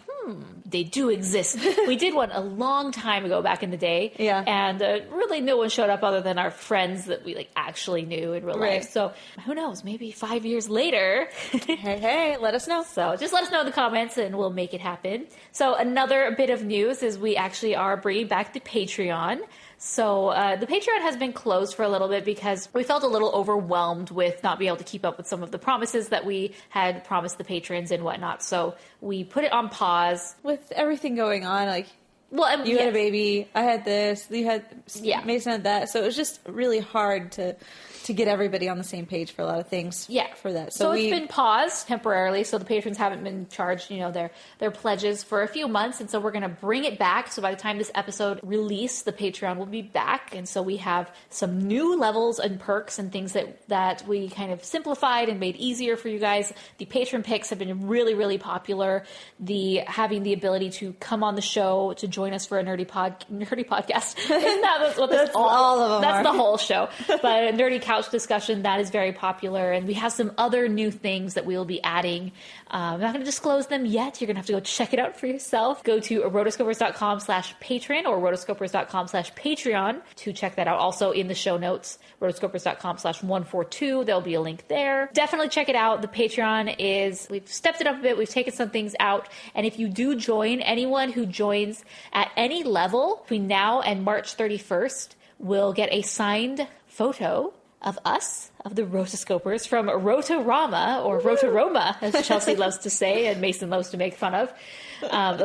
D: they do exist. We did one a long time ago back in the day.
E: Yeah.
D: And really no one showed up other than our friends that we actually knew in real life. So who knows, maybe 5 years later.
E: hey, let us know.
D: So just let us know in the comments and we'll make it happen. So another bit of news is we actually are bringing back the Patreon. So the Patreon has been closed for a little bit because we felt a little overwhelmed with not being able to keep up with some of the promises that we had promised the patrons and whatnot. So we put it on pause.
E: With everything going on, like,
D: well,
E: you had a baby, I had this, Mason had that. So it was just really hard to get everybody on the same page for a lot of things. For that.
D: So it's been paused temporarily. So the patrons haven't been charged, their pledges for a few months. And so we're going to bring it back. So by the time this episode release, the Patreon will be back. And so we have some new levels and perks and things that we kind of simplified and made easier for you guys. The Patron Picks have been really, really popular. Having the ability to come on the show to join us for a nerdy podcast. Isn't that what that's all of them That's the whole show. But a nerdy couch discussion, that is very popular, and we have some other new things that we will be adding. I'm not going to disclose them yet. You're going to have to go check it out for yourself. Go to rotoscopers.com/patron or rotoscopers.com/patreon to check that out. Also in the show notes, rotoscopers.com/142, there'll be a link there. Definitely check it out. The Patreon we've stepped it up a bit. We've taken some things out, and if you do join, anyone who joins at any level between now and March 31st will get a signed photo of us, of the Rotoscopers, from Rotorama, or Rotoroma, as Chelsea loves to say and Mason loves to make fun of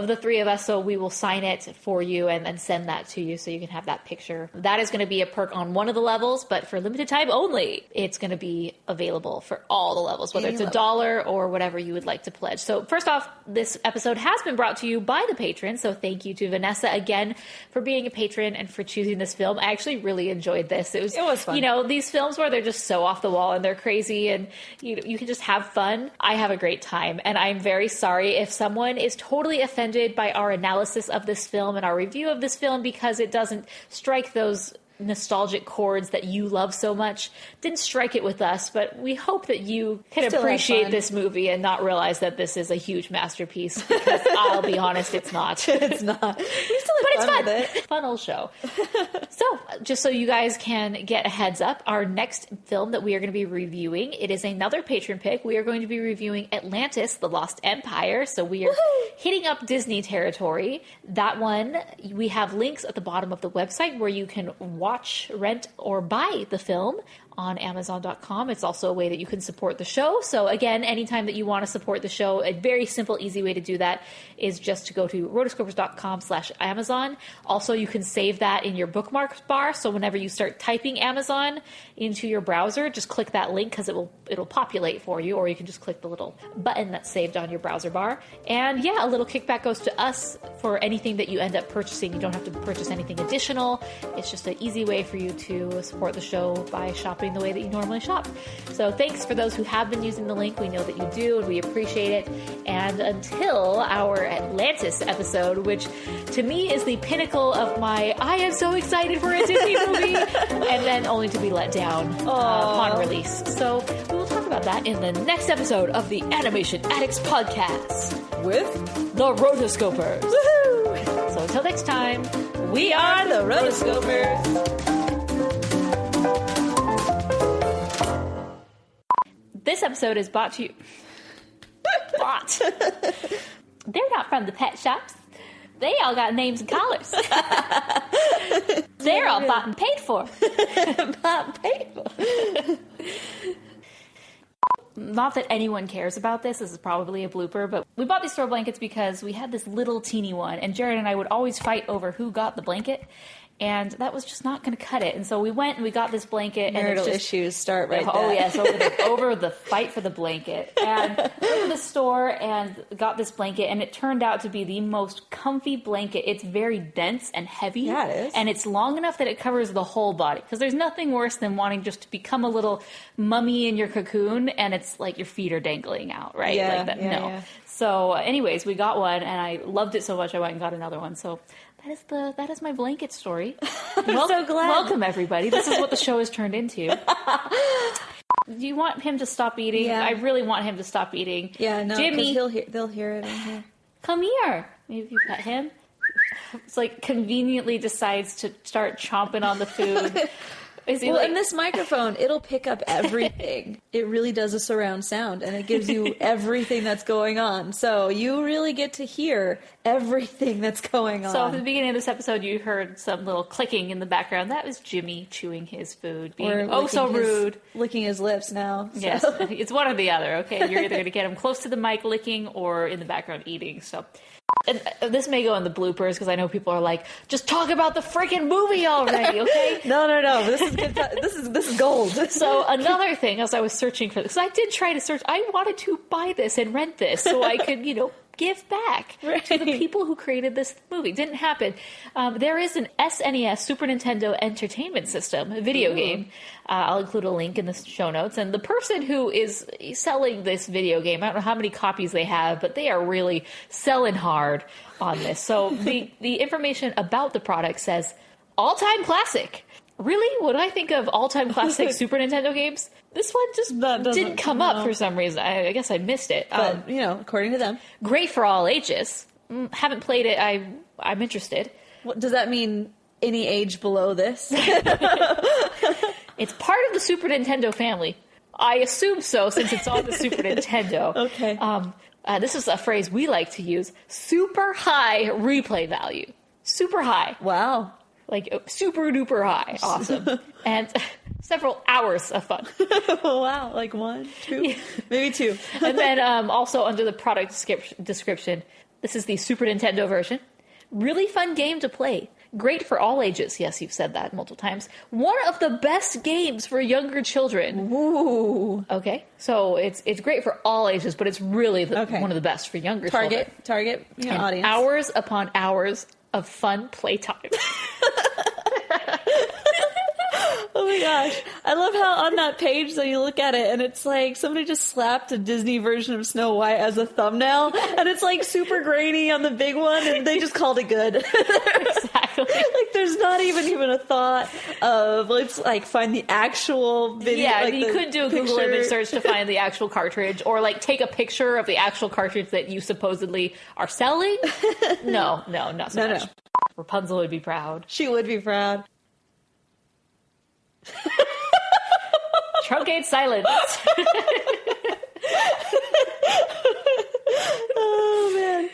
D: the three of us. So we will sign it for you and send that to you so you can have that picture. That is going to be a perk on one of the levels, but for limited time only. It's going to be available for all the levels, whether it's $1 or whatever you would like to pledge. So first off, this episode has been brought to you by the patrons. So thank you to Vanessa again for being a patron and for choosing this film. I actually really enjoyed this. It was fun. These films where they're just so off the wall and they're crazy and you can just have fun. I have a great time, and I'm very sorry if someone is totally offended by our analysis of this film and our review of this film because it doesn't strike those nostalgic chords that you love so much. Didn't strike it with us, but we hope that you can appreciate this movie and not realize that this is a huge masterpiece, because I'll be honest, it's not.
E: It's not.
D: But it's fun. With it. Fun old show. So, just so you guys can get a heads up, our next film that we are going to be reviewing, it is another patron pick. We are going to be reviewing Atlantis, The Lost Empire. So we are hitting up Disney territory. That one, we have links at the bottom of the website where you can watch, rent, or buy the film on Amazon.com. It's also a way that you can support the show. So again, anytime that you want to support the show, a very simple, easy way to do that is just to go to rotoscopers.com/Amazon. Also, you can save that in your bookmarks bar. So whenever you start typing Amazon into your browser, just click that link because it'll populate for you, or you can just click the little button that's saved on your browser bar. And yeah, a little kickback goes to us for anything that you end up purchasing. You don't have to purchase anything additional. It's just an easy way for you to support the show by shopping the way that you normally shop. So thanks for those who have been using the link. We know that you do, and we appreciate it. And until our Atlantis episode, which to me is the pinnacle of my I am so excited for a Disney movie, and then only to be let down upon release. So we will talk about that in the next episode of the Animation Addicts podcast
E: with
D: the Rotoscopers. Woohoo! So until next time, we are the Rotoscopers. This episode is bought to you. They're not from the pet shops. They all got names and collars. They're all bought and paid for.
E: Bought and paid for.
D: Not that anyone cares about this. This is probably a blooper, but we bought these throw blankets because we had this little teeny one, and Jared and I would always fight over who got the blanket. And that was just not going to cut it. And so we went and we got this blanket.
E: Marital issues start right there.
D: Oh, yes, over the fight for the blanket. And went to the store and got this blanket, and it turned out to be the most comfy blanket. It's very dense and heavy.
E: Yeah, it is.
D: And it's long enough that it covers the whole body. Because there's nothing worse than wanting just to become a little mummy in your cocoon, and it's like your feet are dangling out, right?
E: Yeah,
D: like that.
E: yeah,
D: no.
E: yeah.
D: So anyways, we got one, and I loved it so much I went and got another one. So that is my blanket story.
E: I'm so glad.
D: Welcome, everybody. This is what the show has turned into. Do you want him to stop eating?
E: Yeah.
D: I really want him to stop eating.
E: Yeah, no,
D: Jimmy,
E: they'll hear it in here.
D: Come here. Maybe if you pet him. It's like conveniently decides to start chomping on the food.
E: Well, and this microphone, it'll pick up everything. It really does a surround sound, and it gives you everything that's going on. So you really get to hear everything that's going on.
D: So at the beginning of this episode, you heard some little clicking in the background. That was Jimmy chewing his food, being rude.
E: Licking his lips now. So.
D: Yes, it's one or the other, okay? You're either going to get him close to the mic licking or in the background eating, so... And this may go in the bloopers because I know people are like, just talk about the freaking movie already, okay?
E: No. This is good. This is gold.
D: So another thing, as I was searching for this, I did try to search. I wanted to buy this and rent this so I could, give back to the people who created this movie. Didn't happen. There is an SNES, Super Nintendo Entertainment System, a video game. I'll include a link in the show notes. And the person who is selling this video game, I don't know how many copies they have, but they are really selling hard on this. So the information about the product says, all-time classic. Really? When I think of all-time classic Super Nintendo games, this one just didn't come up for some reason. I guess I missed it.
E: But, according to them.
D: Great for all ages. Haven't played it. I'm interested.
E: What, does that mean any age below this?
D: It's part of the Super Nintendo family. I assume so, since it's on the Super Nintendo.
E: Okay.
D: This is a phrase we like to use. Super high replay value. Super high.
E: Wow.
D: Like super duper high. Awesome. And several hours of fun.
E: Wow. Like 1, 2, maybe 2.
D: And then also under the product description, this is the Super Nintendo version. Really fun game to play. Great for all ages. Yes, you've said that multiple times. One of the best games for younger children.
E: Ooh.
D: Okay. So it's great for all ages, but it's really one of the best for younger children.
E: Target audience.
D: Hours upon hours of fun playtime.
E: Oh my gosh. I love how on that page, so you look at it, and it's like somebody just slapped a Disney version of Snow White as a thumbnail, and it's like super grainy on the big one, and they just called it good.
D: Exactly.
E: Like there's not even a thought of, let's like find the actual video.
D: Yeah,
E: like
D: you couldn't do a Google image search to find the actual cartridge, or like take a picture of the actual cartridge that you supposedly are selling. No, not so much. Rapunzel would be proud.
E: She would be proud.
D: Truncate silence.
E: Oh man.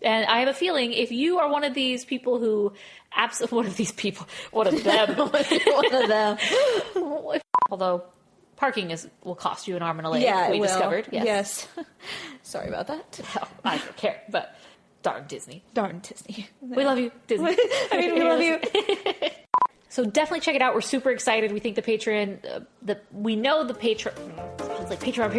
D: And I have a feeling if you are one of these people who one of them. Although parking will cost you an arm and a leg.
E: Yeah,
D: we discovered.
E: Yes. Sorry about that.
D: No, I don't care, but darn Disney.
E: We
D: love you, Disney.
E: We love you.
D: So definitely check it out. We're super excited. We think the Patron, we know the Patron, it's like Patron.